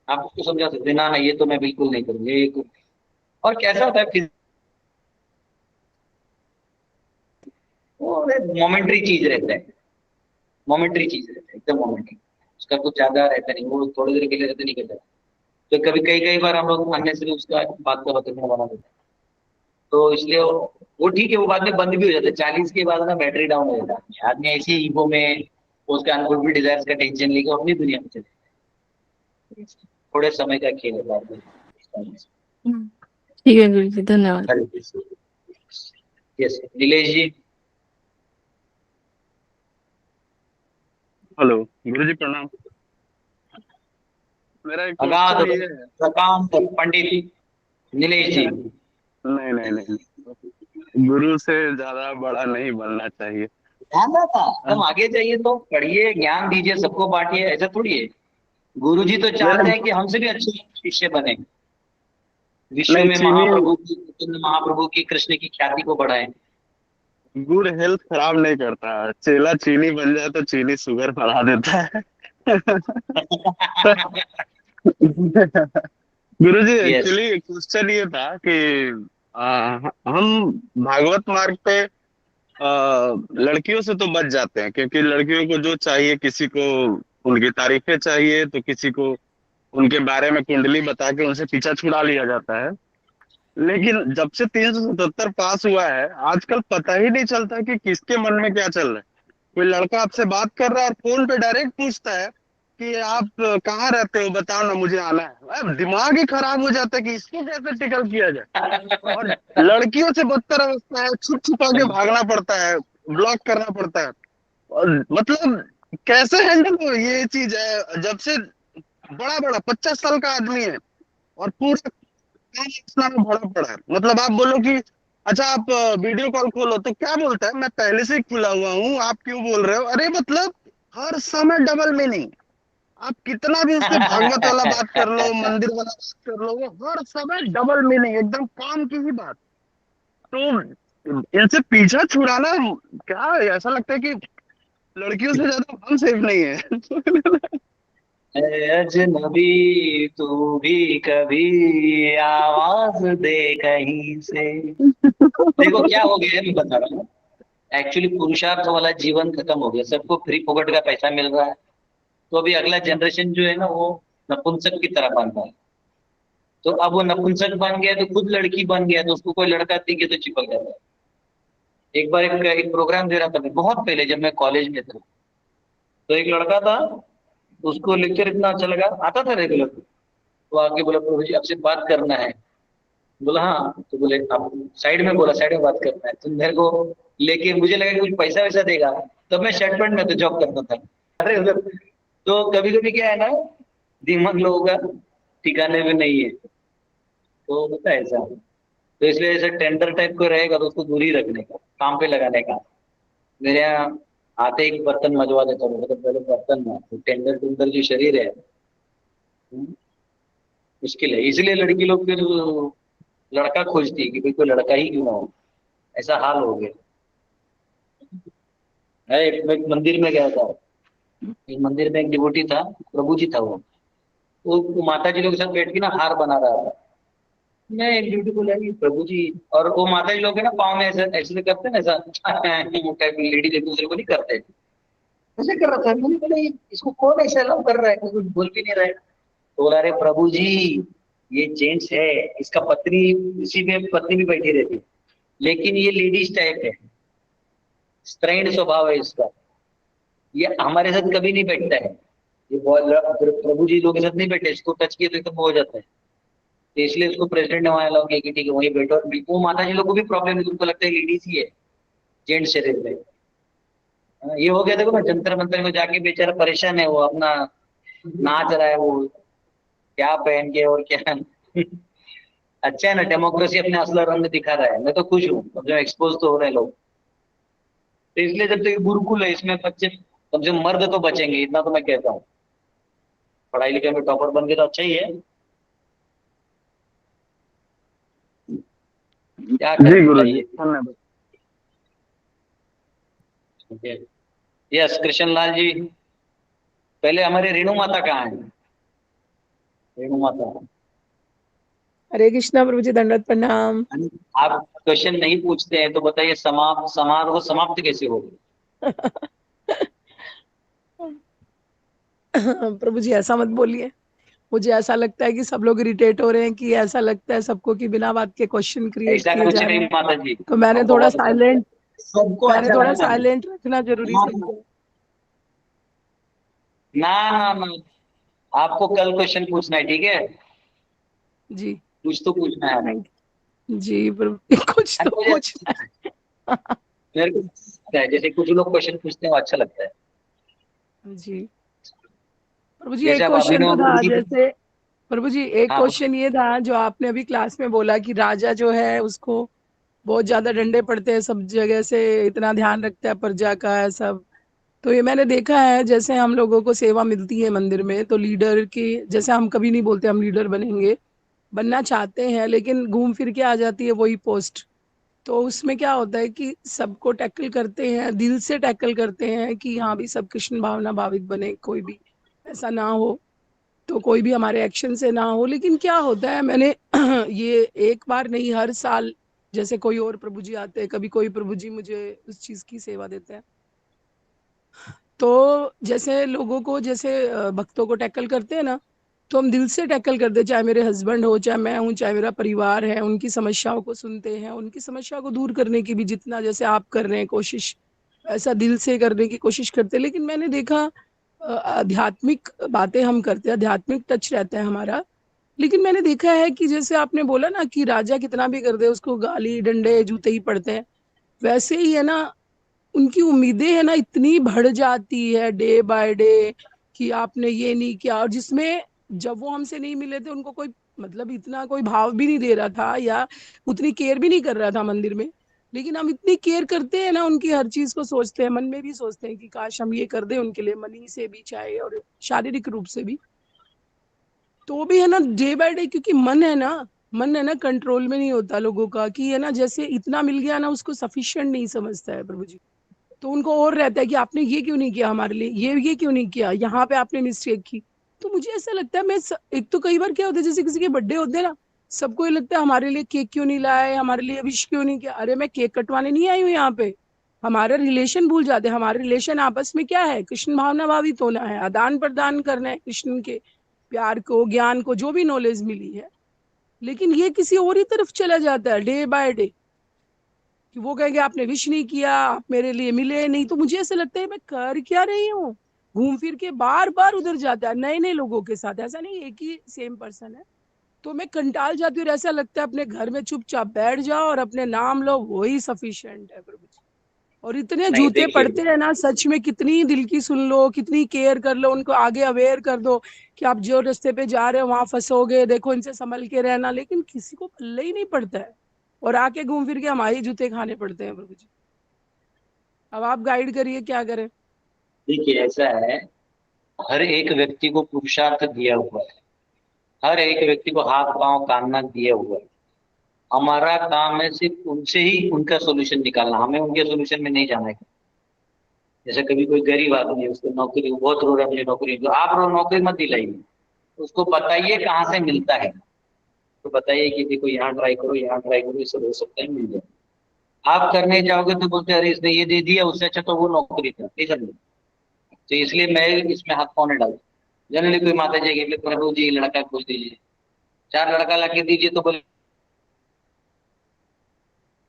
आप उसको समझा सकते हैं, ना ये तो मैं बिल्कुल नहीं करूंगा ये और कैसा होता है फिर वो मोमेंट्री चीज रहता है, मोमेंट्री चीज रहता है, एकदम मोमेंट्री, उसका कुछ ज्यादा रहता नहीं, वो थोड़ी देर के लिए रहता नहीं करता। तो कभी कई बार हम लोग मानने से उसका बात का बतकना बना देते हैं, तो इसलिए वो ठीक है, वो बाद में बंद भी हो जाता है। 40 के बाद ना बैटरी डाउन हो जाता है, आदमी ऐसी ईगो में उसका अनफुलफिल्ड डिजायर्स का टेंशन लेके अपनी दुनिया में चले, थोड़े समय का खेल है बाद में। ठीक है गुरु जी, धन्यवाद। यस नीलेश जी। हेलो गुरुजी प्रणाम। मेरा एक अगाध क्वेश्चन ये है। प्रकांत पंडित नीलेश जी। नहीं नहीं नहीं, गुरु से ज्यादा बड़ा नहीं बनना चाहिए। ज्यादा था हम आगे जाइए तो पढ़िए, ज्ञान दीजिए, सबको बांटिए, ऐसा थोड़ी है। गुरु जी तो चाहते हैं कि हमसे भी अच्छे शिष्य बने, विश्व नहीं, में महाप्रभु की कृष्ण की ख्याति को बढ़ाएं। गुड हेल्थ खराब नहीं करता, चेला चीनी बन जाए तो चीनी शुगर बढ़ा देता है। गुरुजी Yes. एक्चुअली क्वेश्चन ये था कि हम भागवत मार्ग पे लड़कियों से तो बच जाते हैं, क्योंकि लड़कियों को जो चाहिए, किसी को उनकी तारीफें चाहिए तो किसी को उनके बारे में कुंडली बता के उनसे पीछा छुड़ा लिया जाता है। लेकिन जब से 377 पास हुआ है, आजकल पता ही नहीं चलता कि किसके मन में क्या चल रहा है। कोई लड़का आपसे बात कर रहा है और फोन पे डायरेक्ट पूछता है कि आप कहाँ रहते हो, बताओ ना, मुझे आना है। अब दिमाग ही खराब हो जाता है कि इसको कैसे टिकल किया जाए। और लड़कियों से बदतर अवस्था है, छुप छुपा के भागना पड़ता है, ब्लॉक करना पड़ता है। और मतलब कैसे हैंडल हो ये चीज है, जब से बड़ा 50 साल का आदमी है और पूरा में भरा पड़ा है। मतलब आप बोलो कि अच्छा आप वीडियो कॉल खोलो तो क्या बोलता है, मैं पहले से ही खुला हुआ हूँ, आप क्यों बोल रहे हो। अरे मतलब हर समय डबल मीनिंग। आप कितना भी उससे भागवत वाला बात कर लो, मंदिर वाला बात कर लो, वो हर समय डबल मीनिंग, एकदम काम की ही बात। तो इनसे पीछा छुड़ाना क्या, ऐसा लगता है कि लड़कियों से ज्यादा हम सेफ नहीं है। अजनबी तू भी कभी आवाज दे कहीं से। देखो क्या हो गया है, मैं बता रहा हूँ। एक्चुअली पुरुषार्थ वाला जीवन खत्म हो गया, सबको फ्री पॉकेट का पैसा मिल रहा है, तो अभी अगला जनरेशन जो है ना वो नपुंसक की तरह बन रहा है। तो अब वो नपुंसक बन गया तो खुद लड़की बन गया, तो उसको कोई लड़का दिखे तो चिपक जाता है। एक बार एक प्रोग्राम दे रहा था मैं, बहुत पहले जब मैं कॉलेज में था, तो एक लड़का था, उसको लेक्चर इतना अच्छा लगा, आता था रेगुलर, तो आके बोला प्रभु जी आपसे बात करना है। बोला हाँ, तो बोले आप साइड में, बोला साइड में बात करना है। तो मेरे को लेके मुझे लगा कि कुछ पैसा वैसा देगा, तब मैं शर्ट पैंट में तो जॉब करता था। अरे उधर तो कभी कभी क्या है ना, दिमाग लोगों का ठिकाने में नहीं है, तो होता है ऐसा। तो इसलिए ऐसा टेंडर टाइप को रहेगा तो उसको दूर ही रखने का, काम पे लगाने का। मेरे यहाँ आते एक बर्तन मजवा देता हूँ, मतलब पहले बर्तन में तो टेंडर टूंडर जो शरीर है मुश्किल है। इसलिए लड़की लोग फिर लड़का खोजती है कि भाई कोई लड़का ही क्यों ना हो, ऐसा हाल हो गया है। एक मंदिर में गया था, एक मंदिर में एक डिवोटी था, प्रभु जी था वो माता जी लोग के साथ बैठ के ना हार बना रहा था। मैं एक ड्यूटी को लगी प्रभु जी, और वो माता जी लोग है ना पाँव में ऐसे ऐसे करते हैं ना, ऐसा टाइप लेडीज एक दूसरे को नहीं करते। ऐसे कर रहा था। मैंने बोला ये इसको कौन ऐसे अलाउ कर रहा है, कुछ बोल भी नहीं रहा है। तो बोला अरे प्रभु जी ये जेंट्स है, इसका पत्नी इसी में पत्नी भी बैठी रहती है, लेकिन ये लेडीज टाइप है, स्त्रैण स्वभाव है इसका, ये हमारे साथ कभी नहीं बैठता है, ये प्रभु जी लोगों के साथ नहीं बैठे, इसको टच किए तो एकदम हो जाता है। तो इसलिए उसको प्रेसिडेंट ने वहां अलाउ किया कि ठीक है वहीं बैठो। और वो माता जी लोग को भी प्रॉब्लम है, उनको लगता है लेडीज ही है जेंट शरीर में। ये हो गया, देखो ना जंतर मंतर में जाके बेचारा परेशान है, वो अपना नाच रहा है, वो क्या पहन के और क्या अच्छा है ना, डेमोक्रेसी अपने असला रंग दिखा रहा है। मैं तो खुश हूँ, कम से कम एक्सपोज तो हो रहे हैं लोग। तो इसलिए जब तक ये गुरुकुल है इसमें बच्चे कम से कम मर्द तो बचेंगे, इतना तो मैं कहता हूँ। पढ़ाई लिखाई में टॉपर बन के तो अच्छा ही है, क्या जी करें गुरु जी, बताइए। धन्यवाद। यस कृष्ण लाल जी, पहले हमारे रेणु माता कहाँ है? रेणु माता, हरे कृष्णा प्रभु जी, दंडवत प्रणाम। आप क्वेश्चन नहीं पूछते हैं तो बताइए समारोह समाप्त कैसे होगी? प्रभु जी ऐसा मत बोलिए, मुझे ऐसा लगता है कि सब लोग इरिटेट हो रहे हैं, कि ऐसा लगता है सबको कि बिना बात के क्वेश्चन क्रिएट ऐसा किए कुछ जा रहे नहीं हैं। माता जी, तो मैंने हमको थोड़ा बहुत अच्छा लगता है। साइलेंट सबको मैंने अच्छा थोड़ा लगता है साइलेंट रखना जरूरी ना समझा। ना ना ना, आपको कल क्वेश्चन पूछना है, ठीक है? जी कुछ तो पूछना है आपको। थैंक जी प्रभु जी, कुछ तो मुझे पूछना है। मेरे को लगता है, जैसे कुछ लोग क्वेश्चन पूछते हैं वो अच्छा लगता है। जी प्रभु जी, जैसे एक आप क्वेश्चन तो अभिनव था, गुरुजी, जैसे प्रभु जी एक हाँ क्वेश्चन ये था जो आपने अभी क्लास में बोला कि राजा जो है उसको बहुत ज्यादा डंडे पड़ते हैं, सब जगह से इतना ध्यान रखता है प्रजा का है सब। तो ये मैंने देखा है, जैसे हम लोगों को सेवा मिलती है मंदिर में, तो लीडर की जैसे हम कभी नहीं बोलते हम लीडर बनेंगे, बनना चाहते हैं, लेकिन घूम फिर के आ जाती है वही पोस्ट। तो उसमें क्या होता है कि सबको टैकल करते हैं, दिल से टैकल करते हैं कि हाँ भी सब कृष्ण भावना भावित बने, कोई भी ऐसा ना हो, तो कोई भी हमारे एक्शन से ना हो। लेकिन क्या होता है, मैंने ये एक बार नहीं, हर साल जैसे कोई और प्रभु जी आते हैं, कभी कोई प्रभु जी मुझे उस चीज की सेवा देते हैं, तो जैसे लोगों को, जैसे भक्तों को टैकल करते हैं ना, तो हम दिल से टैकल करते हैं, चाहे मेरे हस्बैंड हो, चाहे मैं हूँ, चाहे मेरा परिवार है, उनकी समस्याओं को सुनते हैं, उनकी समस्या को दूर करने की भी जितना जैसे आप कर रहे हैं कोशिश, ऐसा दिल से करने की कोशिश करते हैं। लेकिन मैंने देखा आध्यात्मिक बातें हम करते हैं, आध्यात्मिक टच रहता है हमारा, लेकिन मैंने देखा है कि जैसे आपने बोला ना कि राजा कितना भी कर दे उसको गाली डंडे जूते ही पड़ते हैं, वैसे ही है ना, उनकी उम्मीदें है ना इतनी बढ़ जाती है डे बाय डे, कि आपने ये नहीं किया, और जिसमें जब वो हमसे नहीं मिले थे उनको कोई मतलब इतना कोई भाव भी नहीं दे रहा था, या उतनी केयर भी नहीं कर रहा था मंदिर में, लेकिन हम इतनी केयर करते हैं ना, उनकी हर चीज को सोचते हैं, मन में भी सोचते हैं कि काश हम ये कर दें उनके लिए, मनी से भी चाहे और शारीरिक रूप से भी। तो भी है ना डे बाय डे, क्योंकि मन है ना कंट्रोल में नहीं होता लोगों का, कि है ना जैसे इतना मिल गया ना उसको सफिशिएंट नहीं समझता है प्रभु जी। तो उनको और रहता है कि आपने ये क्यों नहीं किया हमारे लिए, ये क्यों नहीं किया, यहाँ पे आपने मिस्टेक की। तो मुझे ऐसा लगता है एक तो कई बार क्या होता है, जैसे किसी के बर्थडे होते हैं ना, सबको ये लगता है हमारे लिए केक क्यों नहीं लाए, हमारे लिए विश क्यों नहीं किया। अरे मैं केक कटवाने नहीं आई हूँ यहाँ पे, हमारा रिलेशन भूल जाते हैं। हमारे रिलेशन आपस में क्या है, कृष्ण भावना भावित होना है, आदान प्रदान करना है कृष्ण के प्यार को, ज्ञान को, जो भी नॉलेज मिली है। लेकिन ये किसी और ही तरफ चला जाता है डे बाय डे, कि वो कहेंगे आपने विश नहीं किया, आप मेरे लिए मिले नहीं। तो मुझे ऐसा लगता है मैं कर क्या रही हूँ, घूम फिर के बार बार उधर जाता है नए नए लोगों के साथ, ऐसा नहीं एक ही सेम पर्सन है। तो मैं कंटाल जाती हूँ, ऐसा लगता है अपने घर में चुपचाप बैठ जाओ और अपने नाम लो, वही सफिशिएंट है प्रभु जी। और इतने नहीं जूते देखिए, पड़ते हैं ना सच में, कितनी दिल की सुन लो, कितनी केयर कर लो, उनको आगे अवेयर कर दो कि आप जो रास्ते पे जा रहे हो वहां फंसोगे, देखो इनसे संभल के रहना, लेकिन किसी को पल्ले ही नहीं पड़ता है, और आके घूम फिर के हमारे जूते खाने पड़ते हैं प्रभु जी। अब आप गाइड करिए क्या करें। देखिए ऐसा है, हर एक व्यक्ति को पुरुषार्थ दिया हुआ है, हर एक व्यक्ति को हाथ पांव कानना दिया हुआ है। हमारा काम है सिर्फ उनसे ही उनका सोल्यूशन निकालना, हमें उनके सोल्यूशन में नहीं जाना है। जैसे कभी कोई गरीब आदमी है, उसको नौकरी, बहुत रो रहा है मुझे नौकरी, तो आप नौकरी मत दिलाइए, उसको बताइए कहाँ से मिलता है, तो बताइए कि देखो यहाँ ट्राई करो, यहाँ ट्राई करो, इससे हो सकता है मिल जाए। आप करने जाओगे तो बोलते अरे इसने ये दे दिया, उससे अच्छा तो वो नौकरी था, नहीं समझे। तो इसलिए मैं इसमें हाथ पाँव नहीं डालता। जनरली कोई माता जी के प्रभु जी लड़का खोज दीजिए, 4 लड़का लाके दीजिए तो बोले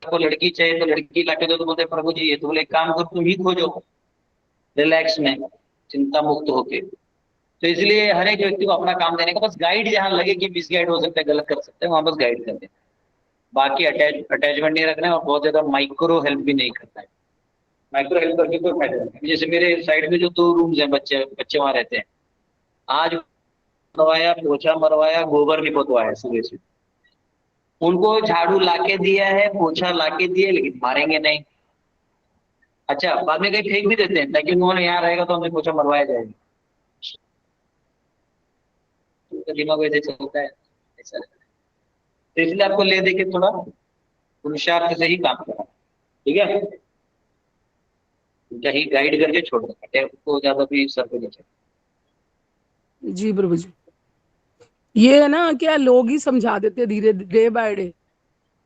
को लड़की चाहिए तो लड़की लाके दो तो बोलते प्रभु जी ये तो बोले एक काम करो तुम ही खोजो रिलैक्स में, चिंता मुक्त होके। तो इसलिए हर एक व्यक्ति को अपना काम देने का, बस गाइड जहाँ लगे कि मिसगाइड हो सकता है, गलत कर सकते हैं, वहां बस गाइड कर दें। बाकी अटैचमेंट नहीं रखना है और बहुत ज्यादा माइक्रो हेल्प भी नहीं करना है। माइक्रो हेल्प करके कोई फायदा नहीं। जैसे मेरे साइड में जो 2 रूम्स हैं, बच्चे वहां रहते हैं, आज मरवाया, पोछा मरवाया, गोबर नहीं पोतवाया सुबह से, उनको झाड़ू लाके दिया है, पोछा लाके दिया, लेकिन मारेंगे नहीं। अच्छा, बाद में कहीं फेंक भी देते हैं ताकि उन्होंने यहाँ रहेगा तो हमें पोछा मरवाया जाएगा। तो दिमाग वैसे चलता है ऐसा। तो इसलिए आपको ले दे के थोड़ा पुरुषार्थ से ही काम करना, ठीक है, कहीं गाइड करके छोड़ दो, को ज्यादा भी सर पे नहीं चढ़े। जी प्रभु जी, ये है ना क्या लोग ही समझा देते धीरे डे बाय डे।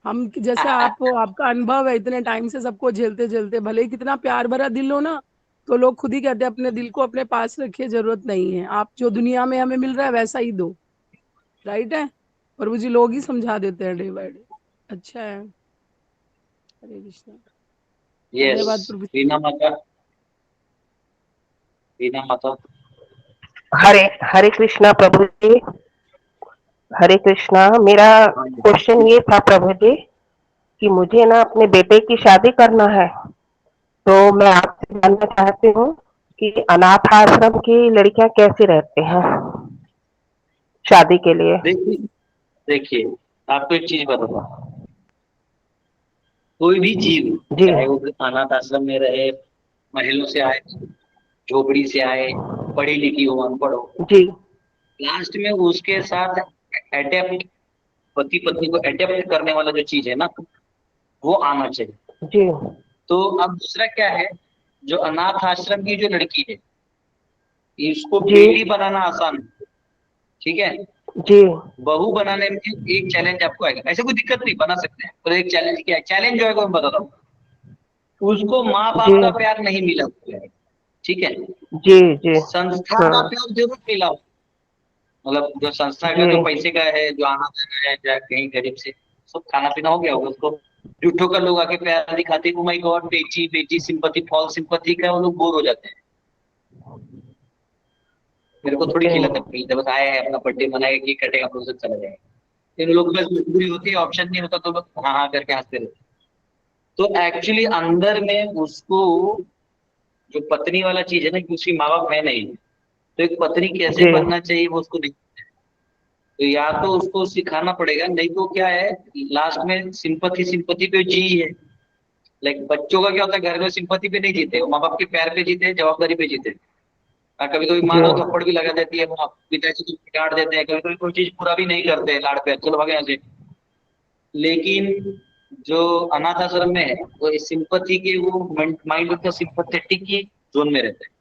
हम जैसे आपका अनुभव है इतने टाइम से सबको झेलते झेलते, भले ही कितना प्यार भरा दिल हो ना, तो लोग खुद ही कहते हैं अपने दिल को अपने पास रखिए, जरूरत नहीं है, आप जो दुनिया में हमें मिल रहा है वैसा ही दो। राइट है प्रभु जी, लोग ही समझा देते हैं डे बाय डे। अच्छा है, हरे कृष्णा। धन्यवाद प्रभु जी। रीना माता, रीना माता। हरे कृष्णा प्रभु जी, हरे कृष्णा। मेरा क्वेश्चन ये था प्रभु जी कि मुझे ना अपने बेटे की शादी करना है, तो मैं आपसे जानना चाहती हूँ कि अनाथ आश्रम की लड़कियां कैसे रहते हैं शादी के लिए। देखिए आपको एक चीज बताता हूँ, कोई भी जीव चाहे वो अनाथ आश्रम में रहे, महलों से आए, झोपड़ी से आए, पढ़ी लिखी हो, अनपढ़ हो, जी, लास्ट में उसके साथ एडेप्ट, पति पत्नी को एडेप्ट करने वाला जो चीज है ना, वो आना चाहिए। जी। तो अब दूसरा क्या है, जो अनाथ आश्रम की जो लड़की है, इसको बेटी बनाना आसान है, ठीक है जी। बहू बनाने में एक चैलेंज आपको आएगा। ऐसे कोई दिक्कत नहीं, बना सकते हैं, तो एक चैलेंज क्या है, चैलेंज जो है मैं बताता हूँ, उसको माँ बाप का प्यार नहीं मिला हुआ है, ठीक है जी जी। संस्था का प्यार जरूर मिला हो, मतलब जो संस्था का जो पैसे का है, जो आना जाना है, या कहीं गरीब से सब खाना पीना हो गया होगा, उसको झूठों का लोग आके प्यार दिखाते, ओ माय गॉड बेची बेची, सिंपैथी, फॉल्स सिंपैथी का वो लोग बोर हो जाते हैं। मेरे को थोड़ी खिलाते पीते, बस आए हैं अपना बर्थडे मनाएगा, केक कटेगा, प्रोसेस चला जाएगा। इन लोग बस मजबूरी होती है, ऑप्शन नहीं होता तो लोग हाँ हाँ करके हंसते रहते। तो एक्चुअली अंदर में उसको जो पत्नी वाला चीज है ना, कि उसकी माँ बाप है नहीं, तो एक पत्नी कैसे बनना चाहिए वो उसको नहीं, तो या तो उसको सिखाना पड़ेगा, नहीं तो क्या है लास्ट में सिंपैथी पे जी है। लाइक बच्चों का क्या होता है, घर में सिंपैथी पे नहीं जीते, वो माँ बाप के प्यार पे जीते हैं, जवाबदारी पे जीते हैं। कभी कभी माँ तो थप्पड़ भी लगा देती है, पिताजी को डांट देते हैं, कभी कभी कोई चीज पूरा भी नहीं करते हैं, लाड़ पे चलो भागे यहाँ से। लेकिन जो अनाथ आश्रम में है वो इस सिंपैथी के, वो माइंड का सिंपैथेटिक की जोन में रहते हैं,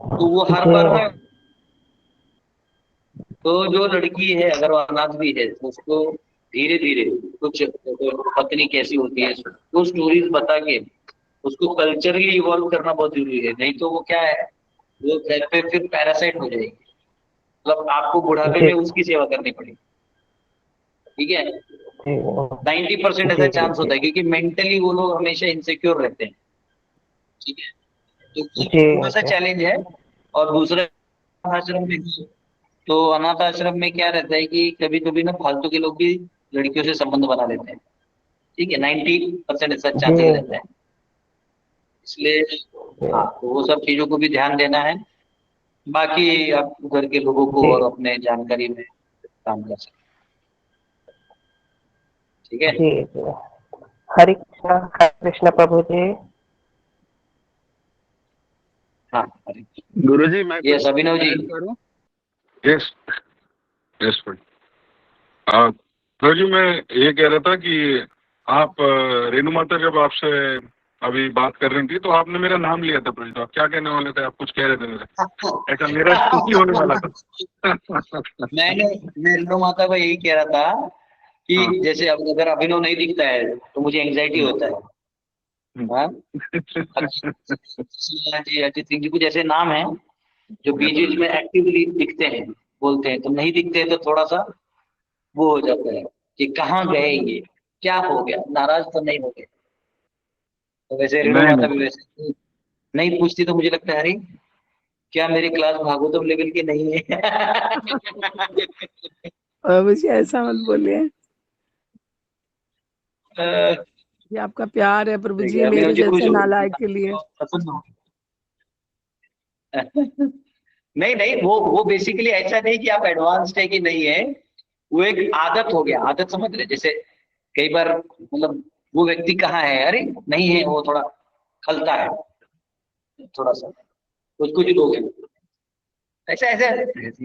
तो वो हर बार ना, तो जो लड़की है अगर वो अनाथ भी है, उसको धीरे धीरे कुछ पत्नी कैसी होती है वो स्टोरीज बता के उसको कल्चरली इवॉल्व करना बहुत जरूरी है। नहीं तो वो क्या है, वो घर पे फिर पैरासाइट हो जाएगी, मतलब आपको बुढ़ापे में उसकी सेवा करनी पड़ेगी, ठीक है 90% ऐसा चांस होता है, क्योंकि मेंटली वो लोग हमेशा इनसिक्योर रहते हैं, ठीक है। तो थोड़ा सा चैलेंज है। और दूसरा आश्रम में, तो अनाथ आश्रम में क्या रहता है कि कभी कभी ना फालतू के लोग भी लड़कियों से संबंध बना लेते हैं, ठीक है 90% ऐसा चांस रहता है। इसलिए हाँ, तो वो सब चीजों को भी ध्यान देना है। बाकी आप घर के लोगों को और अपने जानकारी में काम कर सकते, ठीक है। हरे कृष्णा प्रभु जी। हाँ गुरुजी मैं yes Abhinav ji. Yes yes प्रभु जी, मैं ये कह रहा था कि आप रेणु माता जब आपसे अभी बात कर रही थी तो आपने मेरा नाम लिया था प्रभु जी, तो आप क्या कहने वाले थे, आप कुछ कह रहे थे मेरे, ऐसा मेरा खुशी होने वाला था। मैं रेणु माता को यही कह रहा था कि जैसे अगर अभिनव नहीं दिखता है तो मुझे एंजाइटी होता है, हाँ? जी, अजीत सिंह जी कुछ ऐसे नाम है जो बीच बीच में एक्टिवली दिखते हैं, बोलते हैं, तो नहीं दिखते हैं तो थोड़ा सा वो हो जाता है कि कहाँ गए ये, क्या हो गया, नाराज तो नहीं हो गए। तो वैसे रेणु नहीं माता नहीं, भी वैसे नहीं पूछती तो मुझे लगता है अरे क्या मेरी क्लास भागवतम लेवल की नहीं है। प्रभु जी ऐसा मत बोलिए, अ, ये आपका प्यार है प्रभु ठीक जी है, अभिनव मेरे जी कुछ जैसे नालायक के लिए। पसंद हो। नहीं नहीं, वो बेसिकली ऐसा नहीं कि आप एडवांस्ड है कि नहीं है, वो एक आदत हो गया, आदत समझ रहे, जैसे कई बार मतलब वो व्यक्ति कहाँ है, अरे नहीं है, वो थोड़ा खलता है थोड़ा सा, कुछ कुछ लोग हैं ऐसे ऐसे।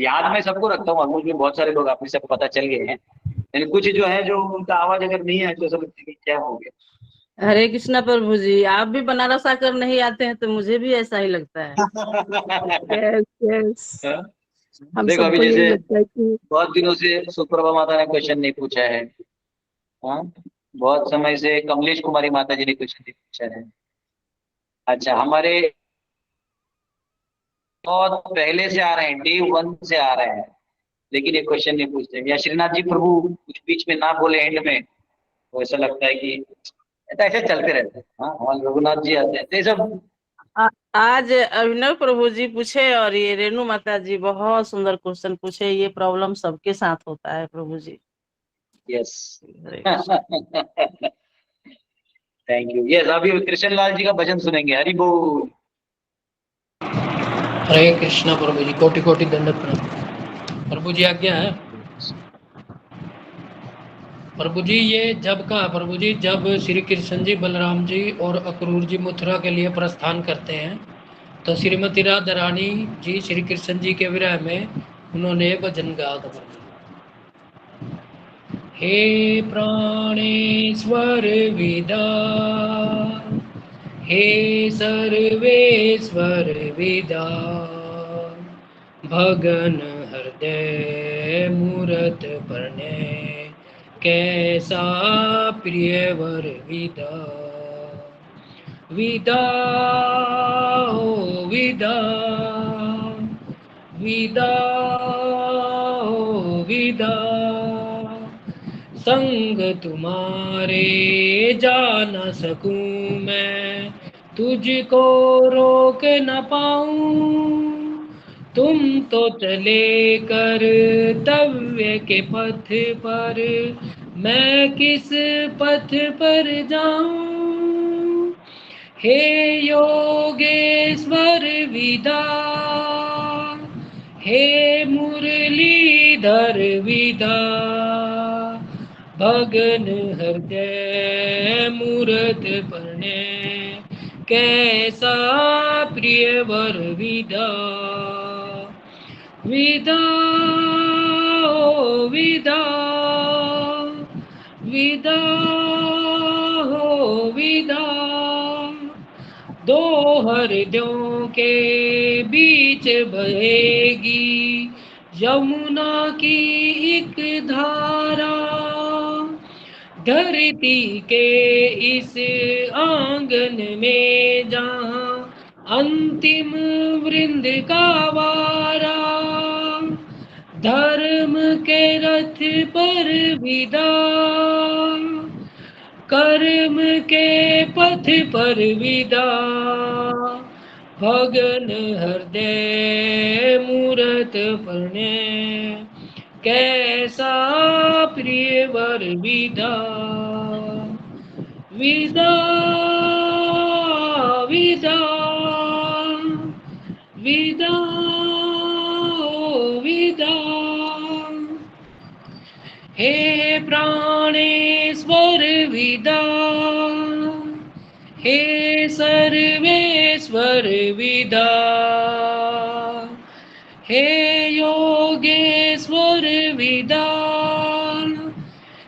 याद में सबको रखता हूँ, ऑलमोस्ट में बहुत सारे लोग आप में सब पता चल गए हैं, लेकिन कुछ जो है जो उनका आवाज अगर नहीं है तो सब लगता है कि क्या हो गया। हरे कृष्णा प्रभु जी, आप भी बनारस आकर नहीं आते हैं तो मुझे भी ऐसा ही लगता है। यस यस, हम देखो अभी सबको यही जैसे लगता है कि बहुत दिनों से सुप्रभा माता ने क्वेश्चन नहीं पूछा है, हाँ, बहुत समय से कमलेश कुमारी माता जी ने क्वेश्चन नहीं पूछा है। अच्छा, हमारे बहुत पहले से आ रहे हैं, डे 1 से आ रहे हैं, लेकिन ये क्वेश्चन नहीं पूछते, या श्रीनाथ जी प्रभु कुछ बीच में ना बोले एंड में, तो ऐसा लगता है कि ऐसे चलते रहते हैं। हाँ, हमारे रघुनाथ जी आते हैं तो ये सब। आज अभिनव प्रभु जी पूछे और ये रेणु माता जी बहुत सुंदर क्वेश्चन पूछे। ये प्रॉब्लम सबके साथ होता है प्रभु जी। Yes. Hare Krishna. Thank you. Yes, अभी कृष्ण लाल जी का भजन सुनेंगे, हरि बोल। हरे कृष्णा प्रभु जी, कोटि कोटि दंडवत प्रणाम। प्रभु जी आज्ञा है। प्रभु जी ये जब का प्रभु जी, जब श्री कृष्ण जी बलराम जी और अक्रूर जी मथुरा के लिए प्रस्थान करते हैं तो श्रीमती राधा रानी जी श्री कृष्ण जी के विरह में उन्होंने भजन गाया था प्रभु जी। हे प्राणेश्वर विदा, हे सर्वेश्वर विदा, भगन हृदय मूरत परने, कैसा प्रिय वर विदा। विदा हो विदा, विदा हो विदा, संग तुम्हारे जा न सकूं मैं, तुझको रोक न पाऊं। तुम तो चले कर्तव्य के पथ पर, मैं किस पथ पर जाऊं। हे योगेश्वर विदा, हे मुरलीधर विदा, भगन हृदय मूरत परने, कैसा प्रिय वर विदा। विदा हो विदा, विदा हो विदा, दो हृदयों के बीच बहेगी यमुना की एक धारा। धरती के इस आंगन में जहाँ अंतिम वृंद का वारा, धर्म के रथ पर विदा, कर्म के पथ पर विदा, भगन हृदय मूरत परने, कैसा प्रिय वर विदा। विदा विदा, विदा विदा, हे प्राणेश्वर विदा, हे सर्वेश्वर विदा, हे योगेश्वर विदा,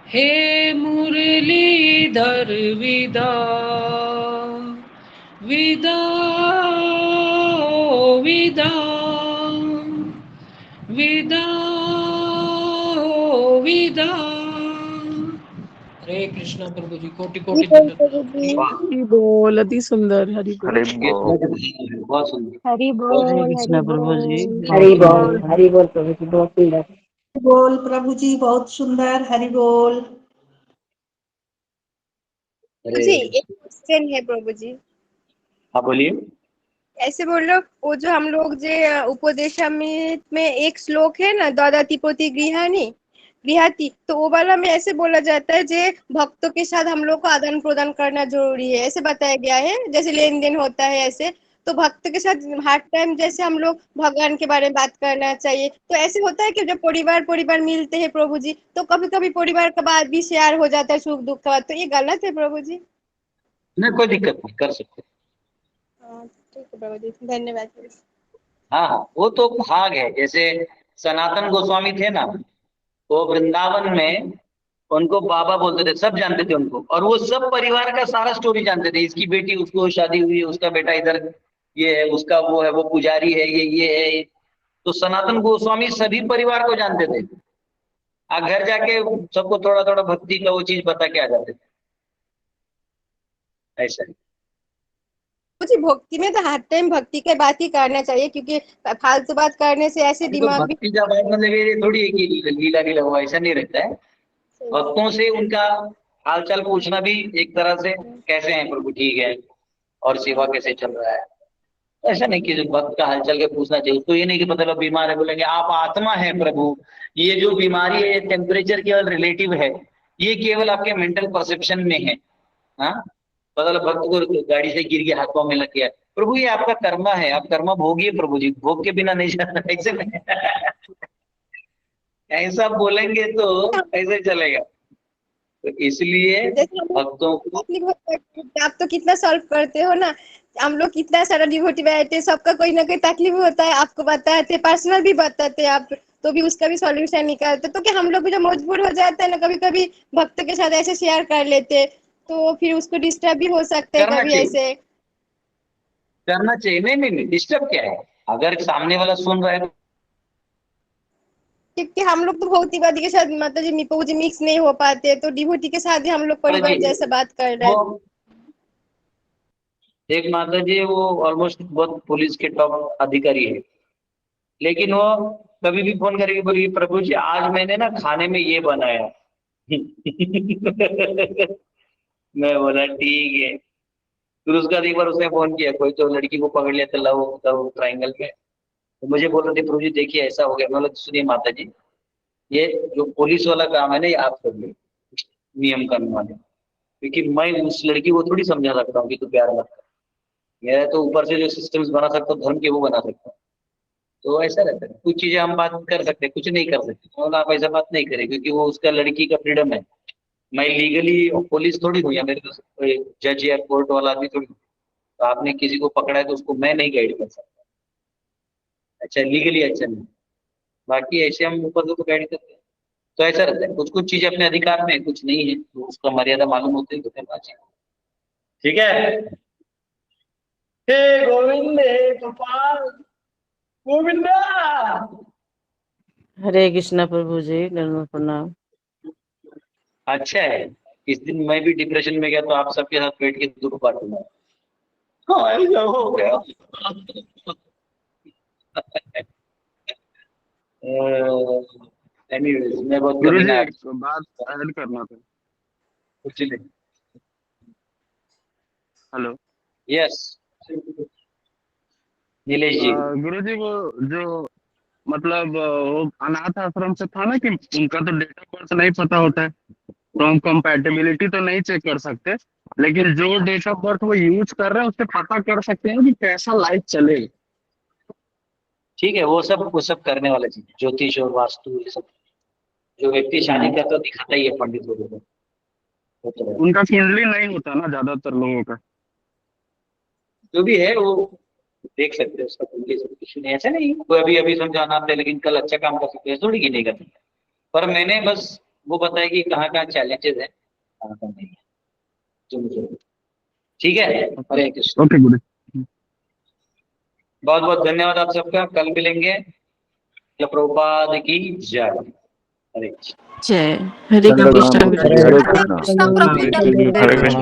हे मुरलीधर विदा। विदा विदा, विदा विदा, हरे कृष्णा प्रभु जी, कोटि हरि कोटि बोल दंडवत प्रभु प्रणाम। जी। हरि बोल, अति सुंदर, हरि बोल। हरे ये बोल। बहुत सुंदर। हरि हरे बोल, कृष्णा हरि प्रभु जी, बोल। बहुत सुंदर। हरि बोल प्रभु जी, बहुत सुंदर। बोल प्रभु जी, बहुत सुंदर, हरि बोल। अरे जी एक क्वेश्चन है प्रभु जी। हाँ बोलिए। ऐसे बोल लो, वो जो हम लोग जो उपदेशामृत में एक श्लोक है ना, ददाति पोति गृहाणी गृहति, तो वो वाला में ऐसे बोला जाता है जे भक्तों के साथ हम लोग को आदान प्रदान करना जरूरी है, ऐसे बताया गया है, जैसे लेन देन होता है ऐसे। तो भक्त के साथ हर टाइम जैसे हम लोग भगवान के बारे में बात करना चाहिए, तो ऐसे होता है कि जब परिवार परिवार मिलते हैं प्रभु जी, तो कभी कभी परिवार का बात भी शेयर हो जाता है, सुख दुख का बात, तो ये गलत है प्रभु जी? नहीं कोई दिक्कत नहीं, कर सकते। ठीक है प्रभु जी, धन्यवाद। हाँ हाँ, वो तो भाग है। जैसे सनातन गोस्वामी थे ना, वो वृंदावन में उनको बाबा बोलते थे, सब जानते थे उनको, और वो सब परिवार का सारा स्टोरी जानते थे। इसकी बेटी, उसको शादी हुई है, उसका बेटा इधर ये है, उसका वो है, वो पुजारी है, ये है। तो सनातन गोस्वामी सभी परिवार को जानते थे। घर जाके सबको थोड़ा थोड़ा भक्ति का वो चीज बता के आ जाते थे, ऐसा है। मुझे भक्ति में तो हर टाइम भक्ति की बात ही करना चाहिए, क्योंकि फालतू बात करने से ऐसे तो दिमाग भी भक्ति का बात मतलब ये थोड़ी है कि लीला लीला हुआ, ऐसा नहीं रहता है। भक्तों से उनका हालचाल पूछना भी एक तरह से, कैसे हैं प्रभु, ठीक है, और सेवा कैसे चल रहा है। ऐसा नहीं कि जो भक्त का हालचाल के पूछना चाहिए। उसको ये नहीं कि पता लगा बीमार है, बोलेंगे आप आत्मा है प्रभु, ये जो बीमारी है टेम्परेचर केवल रिलेटिव है, ये केवल आपके मेंटल परसेप्शन में है। हाँ, पता लगा भक्त को गाड़ी से गिर के हाथ पांव में लग गया, प्रभु ये आपका कर्मा है, आप कर्मा भोगिए प्रभु जी, भोग के बिना नहीं जाता। ऐसे नहीं, ऐसा बोलेंगे तो ऐसे चलेगा। तो इसलिए जैसे हम लोग भक्तों को तकलीफ होता है, आप तो कितना सॉल्व करते हो ना, हम लोग कितना सारा डिवोटी बैठे, सबका कोई ना कोई तकलीफ होता है, आपको बताते, पर्सनल भी बताते हैं आप, तो भी उसका भी सॉल्यूशन निकालते। तो क्या हम लोग भी जो मजबूर हो जाते हैं ना, कभी कभी भक्त के साथ ऐसे शेयर कर लेते, तो फिर उसको डिस्टर्ब भी हो सकते हैं करना कभी चाहिए, ऐसे। करना चाहिए। नहीं नहीं नहीं, डिस्टर्ब क्या है, अगर सामने वाला सुन रहा है तो। क्योंकि हम लोग तो भौतिकवादी के साथ माता जी निपो जी मिक्स नहीं हो पाते, तो डिवोटी के साथ ही हम लोग परिवार जैसा बात कर रहे हैं। वो एक माता जी, वो ऑलमोस्ट बहुत पुलिस के टॉप अधिकारी है, लेकिन वो कभी भी फोन करेगी, बोलेगी प्रभु जी आज मैंने ना खाने में ये बनाया। मैं बोला ठीक है। फिर उसका एक बार उसने फोन किया, कोई तो लड़की को पकड़ लिया था लव लव ट्रायंगल में, तो मुझे बोल रहे थे प्रभु जी देखिए ऐसा हो गया। मैं बोला सुनिए माता जी, ये जो पुलिस वाला काम है ना, ये आप कर लो, नियम कानून वाले, क्योंकि मैं उस लड़की को थोड़ी समझा सकता हूँ कि तू प्यार मत कर। मेरा तो ऊपर से जो सिस्टम्स बना सकता हूँ धर्म के, वो बना सकता हूँ। तो ऐसा रहता है, कुछ चीजें हम बात कर सकते हैं, कुछ नहीं कर सकते। तो आप ऐसा बात नहीं करें, क्योंकि वो उसका लड़की का फ्रीडम है। मैं लीगली पुलिस थोड़ी हूँ, या मेरे को जज या कोर्ट वाला आदमी थोड़ी हूँ। तो आपने किसी को पकड़ा है तो उसको मैं नहीं गाइड कर सकता। अच्छा लीगली अच्छा नहीं, बाकी ऐसे हम ऊपर को गाइड करते हैं। तो ऐसा रहता है, कुछ कुछ चीजें अपने अधिकार में, कुछ नहीं है, तो उसका मर्यादा मालूम होती है तो करना चाहिए। ठीक है। हे गोविंद, हे गोपाल, गोविंदा। हरे कृष्णा प्रभु जी, दंडवत प्रणाम। अच्छा है, इस दिन मैं भी डिप्रेशन में गया तो आप सबके साथ बैठ के दुख बांटूंगा। हाँ ऐसा हो गया। एनीवेज, मैं बहुत गुरु जी कमीना एक बात ऐड करना था। कुछ नहीं। हेलो। यस नीलेश जी। गुरु जी वो जो मतलब वो अनाथ आश्रम से था ना, कि उनका तो डेट ऑफ बर्थ नहीं पता होता है, तो हम कंपैटिबिलिटी तो नहीं चेक कर सकते, लेकिन जो डेट ऑफ बर्थ वो यूज कर रहे हैं उससे पता कर सकते हैं कि कैसा लाइफ चलेगा। ठीक है, वो सब करने वाला चीज, ज्योतिष और वास्तु, ये सब जो व्यक्ति शादी करता है दिखाता ही है पंडित लोगों को। वो तो है। उनका कुंडली नहीं होता ना ज्यादातर लोगों का। जो भी है वो देख सकते हो, उसका कुंडली सब कुछ नहीं, ऐसा नहीं कोई अभी अभी समझाना आता है लेकिन कल अच्छा काम कर सकते हैं, थोड़ी की नहीं कर सकते। पर मैंने बस वो बताया कि कहाँ कहाँ चैलेंजेस है, कहाँ कहाँ नहीं है, जो मुझे। ठीक है, हरे कृष्ण। ओके गुरु। बहुत बहुत धन्यवाद आप सबका, कल मिलेंगे। जय प्रभुपाद की जय। हरे जय हरे चंद्रकांत कृष्ण गुरु जी, हरे कृष्णा। हरे कृष्ण।